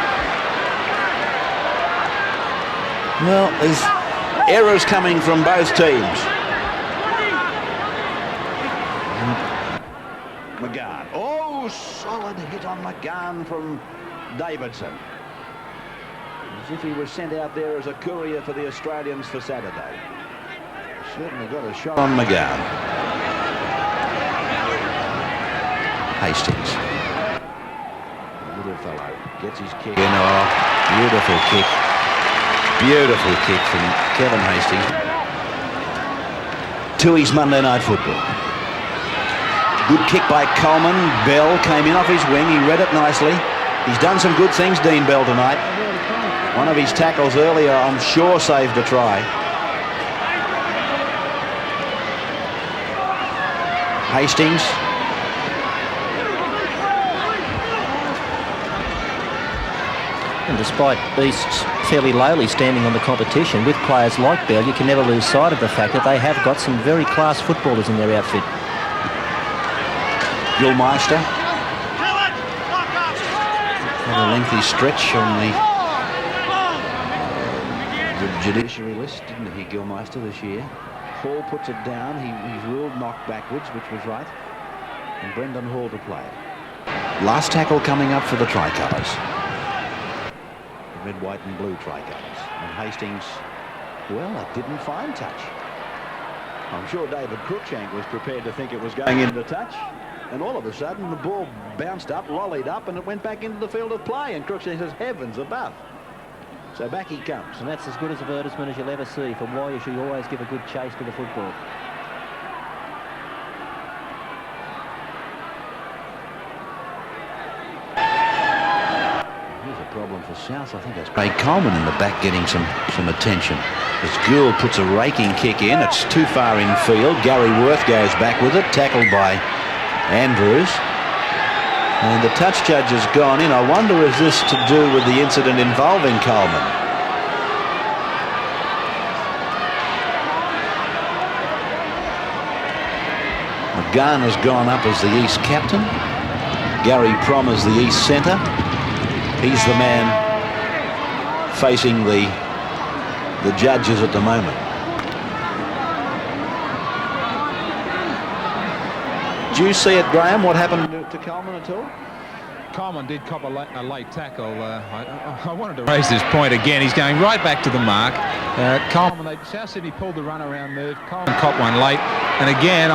Well, there's errors coming from both teams. McGann. Oh, solid hit on McGann from Davidson. As if he was sent out there as a courier for the Australians for Saturday. Certainly got a shot On McGann. Hastings. Little fellow gets his kick. You know, beautiful kick. Beautiful kick from Kevin Hastings to his Monday Night Football. Good kick by Coleman. Bell came in off his wing. He read it nicely. He's done some good things, Dean Bell, tonight. One of his tackles earlier, I'm sure, saved a try. Hastings. And despite East's fairly lowly standing on the competition, with players like Bell, you can never lose sight of the fact that they have got some very class footballers in their outfit. Gilmeister. Had a lengthy stretch on the the judiciary list, didn't he, Gilmeister, this year? Hall puts it down. He's ruled knocked backwards, which was right. And Brendan Hall to play it. Last tackle coming up for the Tricolours. Red, white and blue Tricolours. And Hastings, well, it didn't find touch. I'm sure David Cruikshank was prepared to think it was going into touch. And all of a sudden, the ball bounced up, lollied up, and it went back into the field of play. And Cruikshank says, heavens above. So back he comes. And that's as good as advertisement as you'll ever see for why you should always give a good chase to the football. Here's a problem for South. I think that's Craig Coleman in the back getting some attention. As Gould puts a raking kick in, it's too far in field. Gary Worth goes back with it, tackled by Andrews. And the touch judge has gone in. I wonder, is this to do with the incident involving Coleman? McGahn has gone up as the East captain. Gary Prom as the East centre. He's the man facing the judges at the moment. Do you see it, Graham, what happened to Coleman at all? Coleman did cop a late tackle. I wanted to raise this point again. He's going right back to the mark. Coleman, South Sydney pulled the run-around move. Coleman caught one late. And again,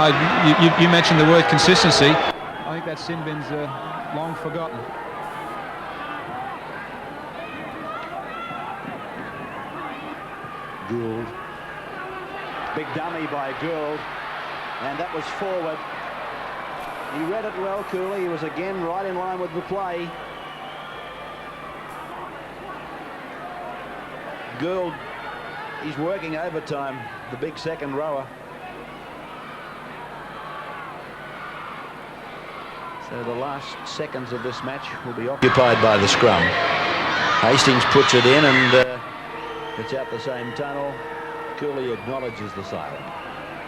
you mentioned the word consistency. I think that sin bin's long forgotten. Gould. Big dummy by Gould. And that was forward. He read it well, Cooley. He was again right in line with the play. Gould, he's working overtime, the big second rower. So the last seconds of this match will be occupied by the scrum. Hastings puts it in and it's out the same tunnel. Cooley acknowledges the siren.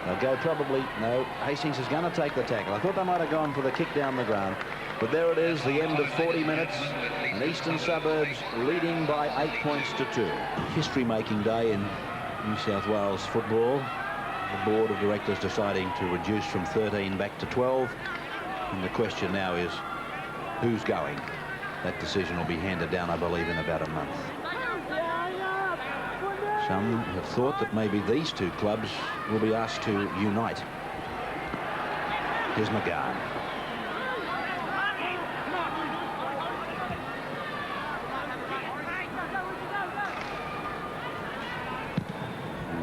They'll go probably, no, Hastings is going to take the tackle. I thought they might have gone for the kick down the ground. But there it is, the end of 40 minutes. And Eastern Suburbs leading by 8 points to 2. History-making day in New South Wales football. The board of directors deciding to reduce from 13 back to 12. And the question now is, who's going? That decision will be handed down, I believe, in about a month. Some have thought that maybe these two clubs will be asked to unite. Here's McGahn.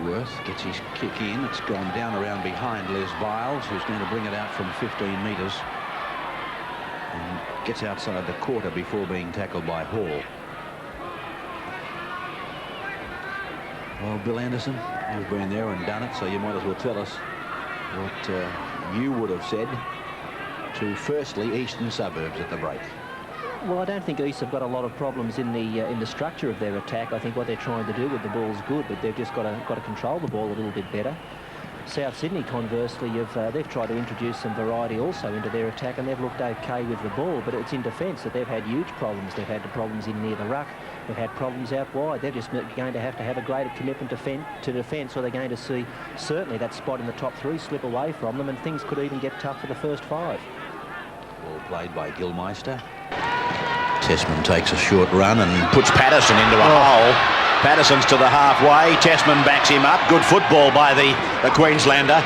Worth gets his kick in. It's gone down around behind Les Biles, who's going to bring it out from 15 metres. And gets outside the quarter before being tackled by Hall. Well, Bill Anderson, you've been there and done it, so you might as well tell us what you would have said to, firstly, Eastern Suburbs at the break. Well, I don't think East have got a lot of problems in the structure of their attack. I think what they're trying to do with the ball's good, but they've just got to control the ball a little bit better. South Sydney, conversely, they've tried to introduce some variety also into their attack, and they've looked okay with the ball, but it's in defence that they've had huge problems. They've had the problems in near the ruck. They've had problems out wide. They're just going to have a greater commitment to defence, or they're going to see certainly that spot in the top 3 slip away from them, and things could even get tough for the first 5. Ball played by Gilmeister. Tessman takes a short run and puts Patterson into a hole. Patterson's to the halfway. Tessman backs him up. Good football by the Queenslander.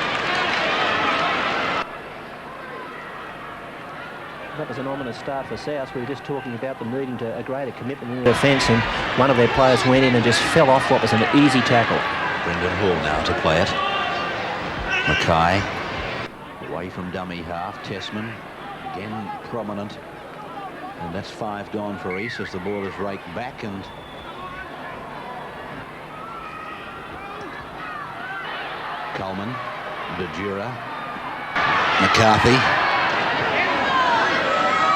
That was an ominous start for South. We were just talking about them needing a greater commitment in the defence, and one of their players went in and just fell off what was an easy tackle. Brendan Hall now to play it. Mackay away from dummy half. Tessman again prominent, and that's 5 gone for East as the ball is raked back. And Coleman, De Jura, McCarthy.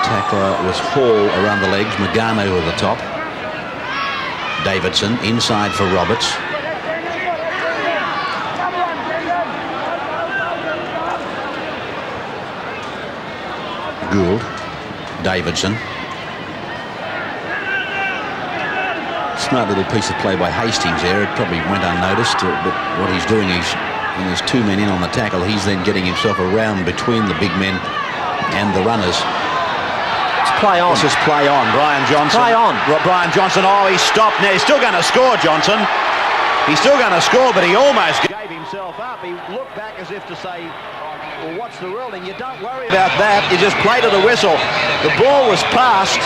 Tackler was Hall around the legs, McGahn over the top. Davidson inside for Roberts. Gould, Davidson. Smart little piece of play by Hastings there. It probably went unnoticed, but what he's doing is, when there's two men in on the tackle, he's then getting himself around between the big men and the runners. It's play on. This is play on. Brian Johnson. Play on. Brian Johnson. Oh, he's stopped now. He's still going to score, Johnson. He's still going to score, but he almost gave himself up. He looked back as if to say, well, what's the ruling? You don't worry about that. You just play to the whistle. The ball was passed,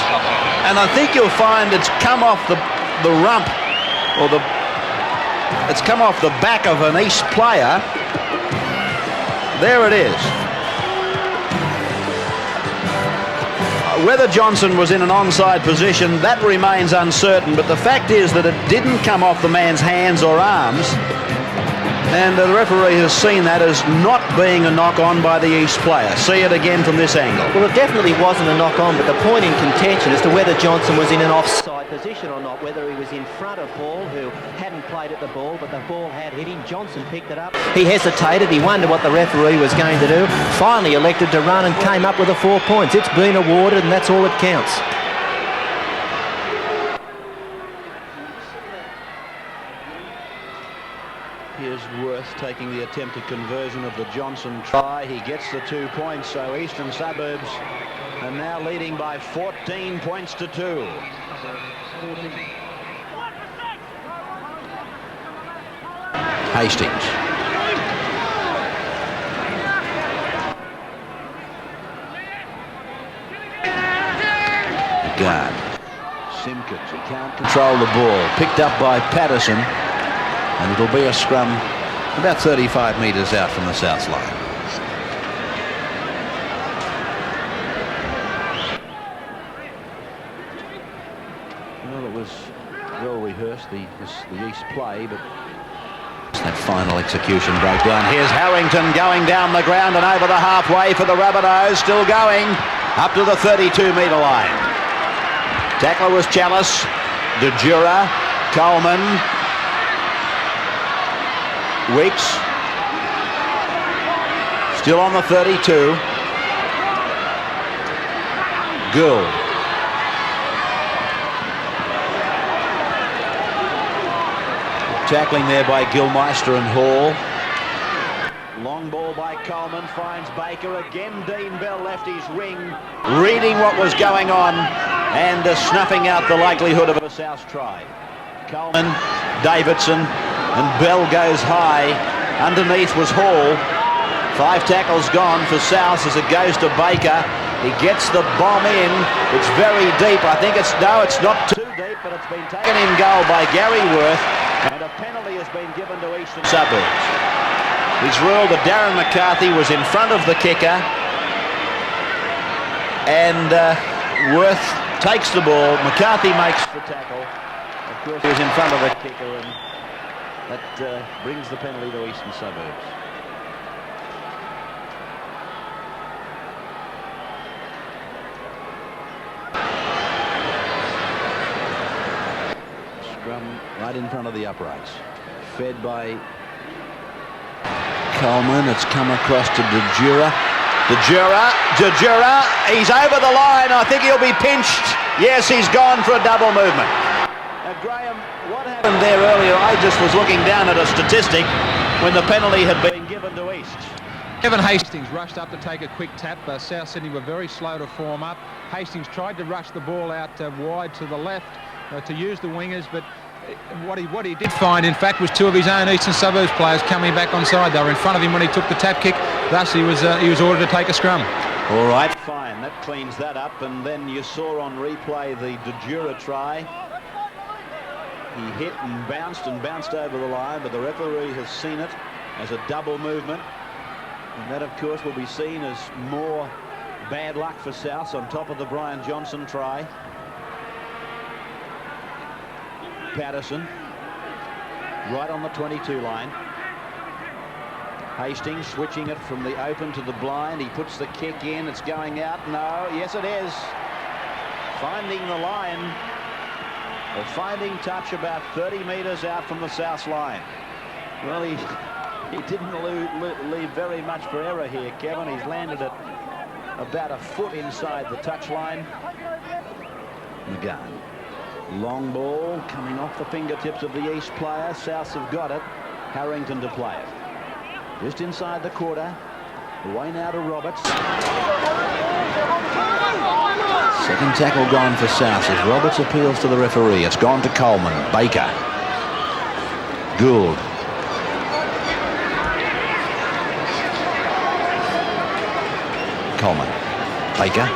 and I think you'll find it's come off the rump, or it's come off the back of an East player. There it is. Whether Johnson was in an onside position, that remains uncertain, but the fact is that it didn't come off the man's hands or arms, and the referee has seen that as not being a knock-on by the East player. See it again from this angle. Well, it definitely wasn't a knock-on, but the point in contention as to whether Johnson was in an offside position or not, whether he was in front of Ball, who hadn't played at the ball, but the ball had hit him. Johnson picked it up. He hesitated. He wondered what the referee was going to do. Finally elected to run and came up with the 4 points. It's been awarded, and that's all that counts. Here's Worth taking the attempted conversion of the Johnson try. He gets the 2 points, so Eastern Suburbs are now leading by 14 points to 2. Hastings. Guard. Simpkins, he can't control the ball. Picked up by Patterson, and it'll be a scrum about 35 metres out from the south line. Well, it was well rehearsed, the East play, but that final execution breakdown. Here's Harrington going down the ground and over the halfway for the Rabbitohs, still going up to the 32-metre line. Tackler was Chalice, De Jura, Coleman, Weeks, still on the 32. Gould. Tackling there by Gilmeister and Hall. Long ball by Coleman, finds Baker again. Dean Bell left his wing, reading what was going on and snuffing out the likelihood of a South try. Coleman, Davidson, and Bell goes high. Underneath was Hall. 5 tackles gone for South as it goes to Baker. He gets the bomb in. It's very deep. I think it's not too deep, but it's been taken in goal by Gary Worth. And a penalty has been given to Eastern Suburbs. He's ruled that Darren McCarthy was in front of the kicker, and Worth takes the ball. McCarthy makes the tackle. Of course, he was in front of the kicker, and that brings the penalty to Eastern Suburbs. Scrum right in front of the uprights. Fed by Coleman. It's come across to De Jura. De Jura, he's over the line. I think he'll be pinched. Yes, he's gone for a double movement. Graham, what happened there earlier? I just was looking down at a statistic when the penalty had been given to East. Evan Hastings rushed up to take a quick tap. South Sydney were very slow to form up. Hastings tried to rush the ball out wide to the left to use the wingers, but what he did find, in fact, was 2 of his own Eastern Suburbs players coming back onside. They were in front of him when he took the tap kick. Thus, he was ordered to take a scrum. All right. Fine, that cleans that up. And then you saw on replay the De Jura try. He hit and bounced over the line, but the referee has seen it as a double movement. And that, of course, will be seen as more bad luck for South on top of the Brian Johnson try. Patterson right on the 22 line. Hastings switching it from the open to the blind. He puts the kick in. It's going out. No. Yes, it is. Finding the line, or finding touch about 30 metres out from the South line. Well, he didn't leave very much for error here, Kevin. He's landed it about a foot inside the touch line. McGann. Long ball coming off the fingertips of the East player. Souths have got it. Harrington to play it. Just inside the quarter. Away now to Roberts. Second tackle gone for South as Roberts appeals to the referee. It's gone to Coleman. Baker. Gould. Coleman. Baker.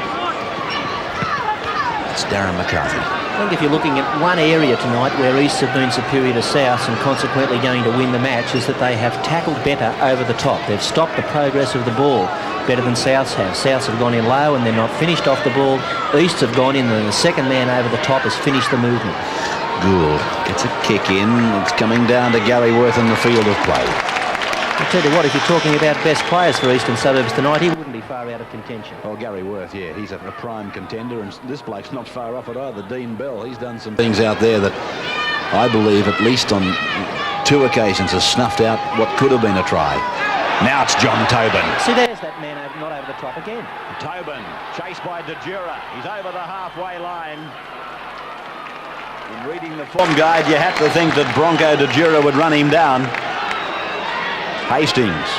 It's Darren McCarthy. I think if you're looking at one area tonight where East have been superior to South and consequently going to win the match, is that they have tackled better over the top. They've stopped the progress of the ball better than Souths have. Souths have gone in low and they're not finished off the ball. East have gone in and the second man over the top has finished the movement. Gould gets a kick in. It's coming down to Gary Worth in the field of play. I'll tell you what, if you're talking about best players for Eastern Suburbs tonight, he wouldn't be far out of contention. Oh, Gary Worth, yeah, he's a prime contender, and this bloke's not far off it either. Dean Bell, he's done some things out there that I believe, at least on 2 occasions, has snuffed out what could have been a try. Now it's John Tobin. See, there's that man not over the top again. Tobin, chased by De Jura. He's over the halfway line. In reading the form guide, you had to think that Bronco De Jura would run him down. Hastings.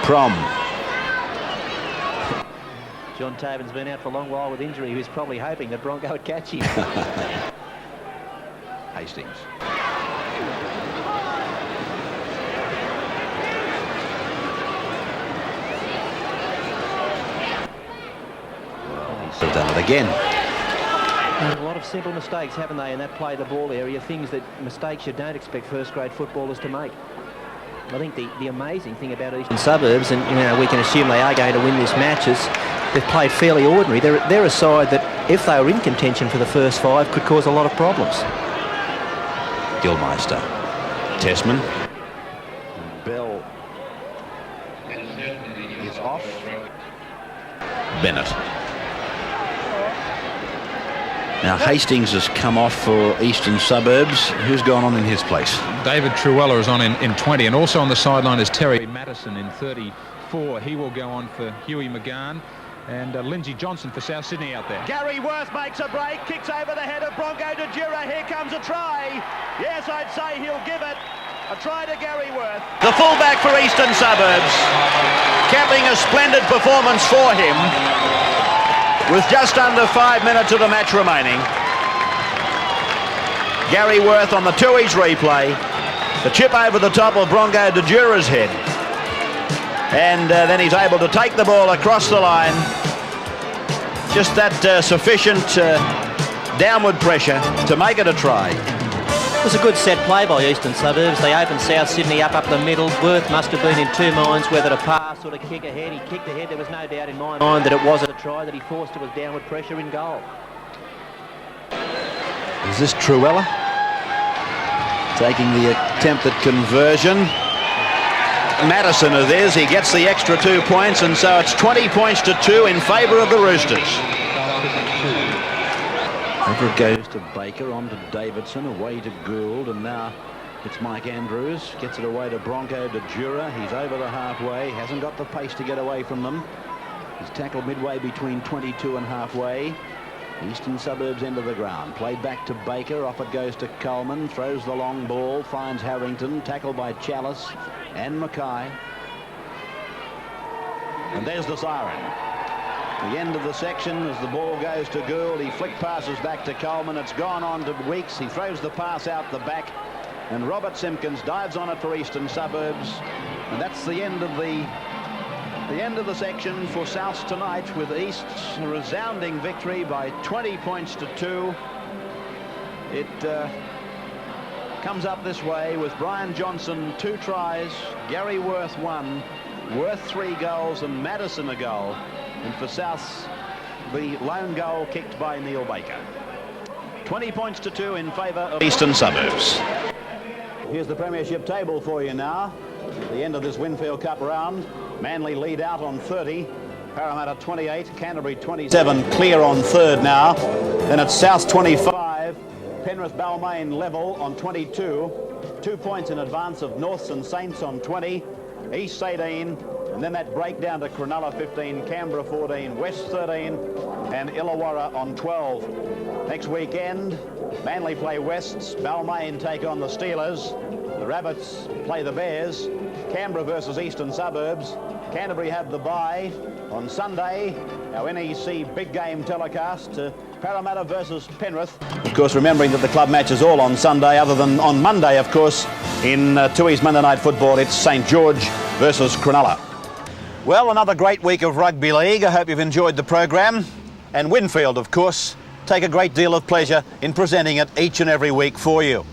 Prom. John Tobin's been out for a long while with injury. He was probably hoping that Bronco would catch him. Hastings. He's done it again. A lot of simple mistakes, haven't they, in that play the ball area, things that mistakes you don't expect first-grade footballers to make. I think the amazing thing about Eastern Suburbs, and you know we can assume they are going to win this match, is they've played fairly ordinary. They're a side that, if they were in contention for the first 5, could cause a lot of problems. Gilmeister. Tessman. Bell is off. Bennett. Now Hastings has come off for Eastern Suburbs. Who's gone on in his place? David Truella is on in 20, and also on the sideline is Terry Madison in 34. He will go on for Huey McGahn, and Lindsay Johnson for South Sydney out there. Gary Worth makes a break, kicks over the head of Bronco De Jura. Here comes a try. Yes, I'd say he'll give it. A try to Gary Worth. The fullback for Eastern Suburbs, capping a splendid performance for him, with just under 5 minutes of the match remaining. Gary Worth on the Tooheys replay. The chip over the top of Bronco De Jura's head. And then he's able to take the ball across the line. Just that sufficient downward pressure to make it a try. It was a good set play by Eastern Suburbs. They opened South Sydney up the middle. Worth must have been in 2 minds whether to pass or to kick ahead. He kicked ahead. There was no doubt in my mind that it wasn't a try, that he forced it with downward pressure in goal. Is this Truella? Taking the attempt at conversion. Madison it is. He gets the extra 2 points, and so it's 20 points to 2 in favour of the Roosters. Over it goes to Baker, on to Davidson, away to Gould, and now it's Mike Andrews. Gets it away to Bronco De Jura. He's over the halfway, hasn't got the pace to get away from them. He's tackled midway between 22 and halfway. Eastern Suburbs end of the ground. Played back to Baker, off it goes to Coleman, throws the long ball, finds Harrington, tackled by Chalice and Mackay. And there's the siren. The end of the section as the ball goes to Gould. He flick passes back to Coleman. It's gone on to Weeks. He throws the pass out the back, and Robert Simpkins dives on it for Eastern Suburbs. And that's the end of the section for Souths tonight, with East's resounding victory by 20 points to 2. It comes up this way with Brian Johnson 2 tries, Gary Worth 1, Worth 3 goals, and Madison a goal. And for Souths, the lone goal kicked by Neil Baker. 20 points to 2 in favour of Eastern Suburbs. Here's the premiership table for you now. At the end of this Winfield Cup round, Manly lead out on 30, Parramatta 28, Canterbury 27, clear on 3rd now. Then it's South 25, Penrith Balmain level on 22, 2 points in advance of Norths and Saints on 20. East 18, and then that break down to Cronulla 15, Canberra 14, West 13, and Illawarra on 12. Next weekend, Manly play Wests, Balmain take on the Steelers, the Rabbits play the Bears, Canberra versus Eastern Suburbs, Canterbury have the bye. On Sunday, our NEC big game telecast, Parramatta versus Penrith. Of course, remembering that the club match is all on Sunday, other than on Monday, of course, in Tooheys Monday Night Football, it's St George versus Cronulla. Well, another great week of rugby league. I hope you've enjoyed the program. And Winfield, of course, take a great deal of pleasure in presenting it each and every week for you.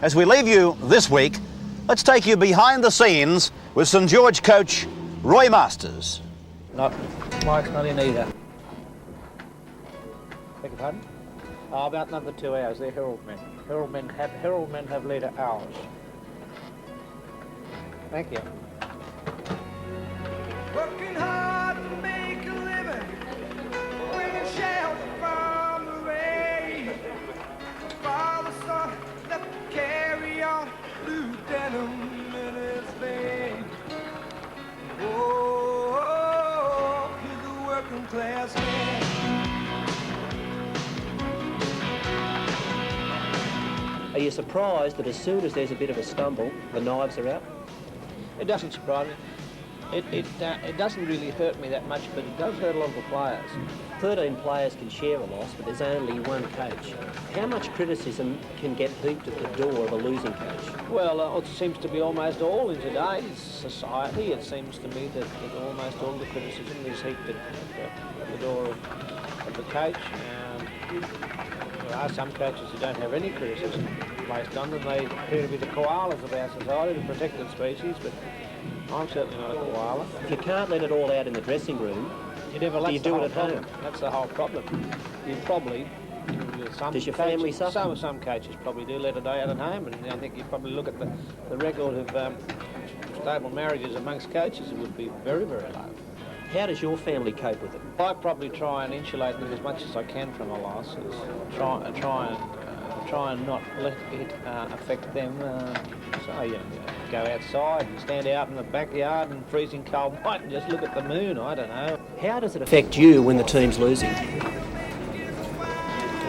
As we leave you this week, let's take you behind the scenes with St George coach Roy Masters. Mike's not in either. Beg your pardon? Oh, about another 2 hours. They're herald men. Herald men have later hours. Thank you. Working hard to make a living, women shelter from the rain. Father, son, left to carry on, blue denim in his vein. Oh, he's a working class man. Are you surprised that as soon as there's a bit of a stumble, the knives are out? It doesn't surprise me. It doesn't really hurt me that much, but it does hurt a lot of the players. 13 players can share a loss, but there's only one coach. How much criticism can get heaped at the door of a losing coach? Well, it seems to be almost all in today's society. It seems to me that almost all the criticism is heaped at the door of the coach. There are some coaches who don't have any criticism placed on them. They appear to be the koalas of our society, the protected species, but I'm certainly not a koala. If you can't let it all out in the dressing room, do you do it at home? That's the whole problem. You probably... Does your family suffer? Some coaches probably do let it out at home, and I think you probably look at the record of stable marriages amongst coaches, it would be very, very low. How does your family cope with it? I probably try and insulate them as much as I can from a loss. Try and not let it affect them. So you go outside and stand out in the backyard in freezing cold night and just look at the moon. I don't know. How does it affect you when the team's losing?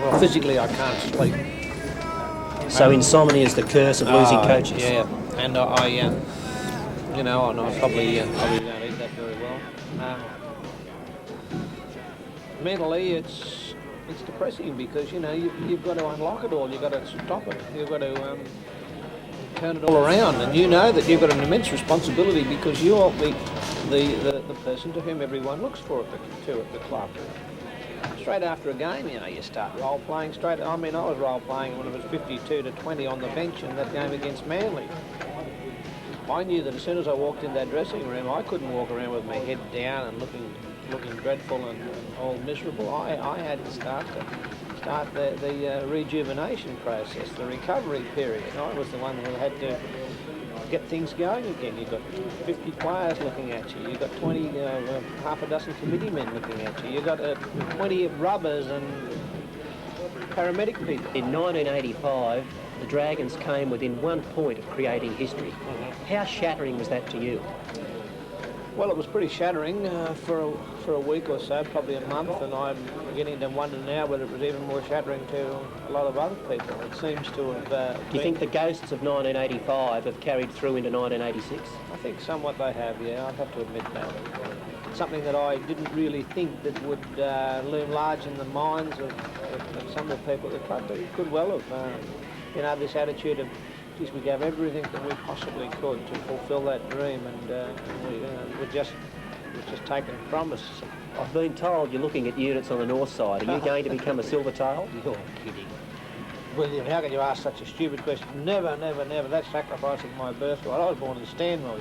Well, physically I can't sleep. So insomnia is the curse of losing coaches. Yeah, and and I probably don't eat that very well. Mentally, it's depressing because you've got to unlock it all. You've got to stop it. You've got to turn it all around, and you know that you've got an immense responsibility because you're the person to whom everyone looks for at the club. Straight after a game, you start role playing straight. I mean, I was role playing when it was 52-20 on the bench in that game against Manly. I knew that as soon as I walked in that dressing room, I couldn't walk around with my head down and looking dreadful and all miserable. I had to start the rejuvenation process, the recovery period. I was the one who had to get things going again. You've got 50 players looking at you. You've got 20, half a dozen committee men looking at you. You've got 20 rubbers and paramedic people. In 1985, the Dragons came within 1 point of creating history. How shattering was that to you? Well, it was pretty shattering for a week or so, probably a month, and I'm beginning to wonder now whether it was even more shattering to a lot of other people. It seems to have... Do you think the ghosts of 1985 have carried through into 1986? I think somewhat they have, yeah, I'd have to admit that. Something that I didn't really think that would loom large in the minds of some of the people at the club, but it could well have, this attitude of, geez, we gave everything that we possibly could to fulfil that dream, and we're just taken from us. I've been told you're looking at units on the north side. Are you going to become a silvertail? You're kidding. William, how can you ask such a stupid question? Never, never, never. That's sacrificing my birthright. I was born in Stanwell,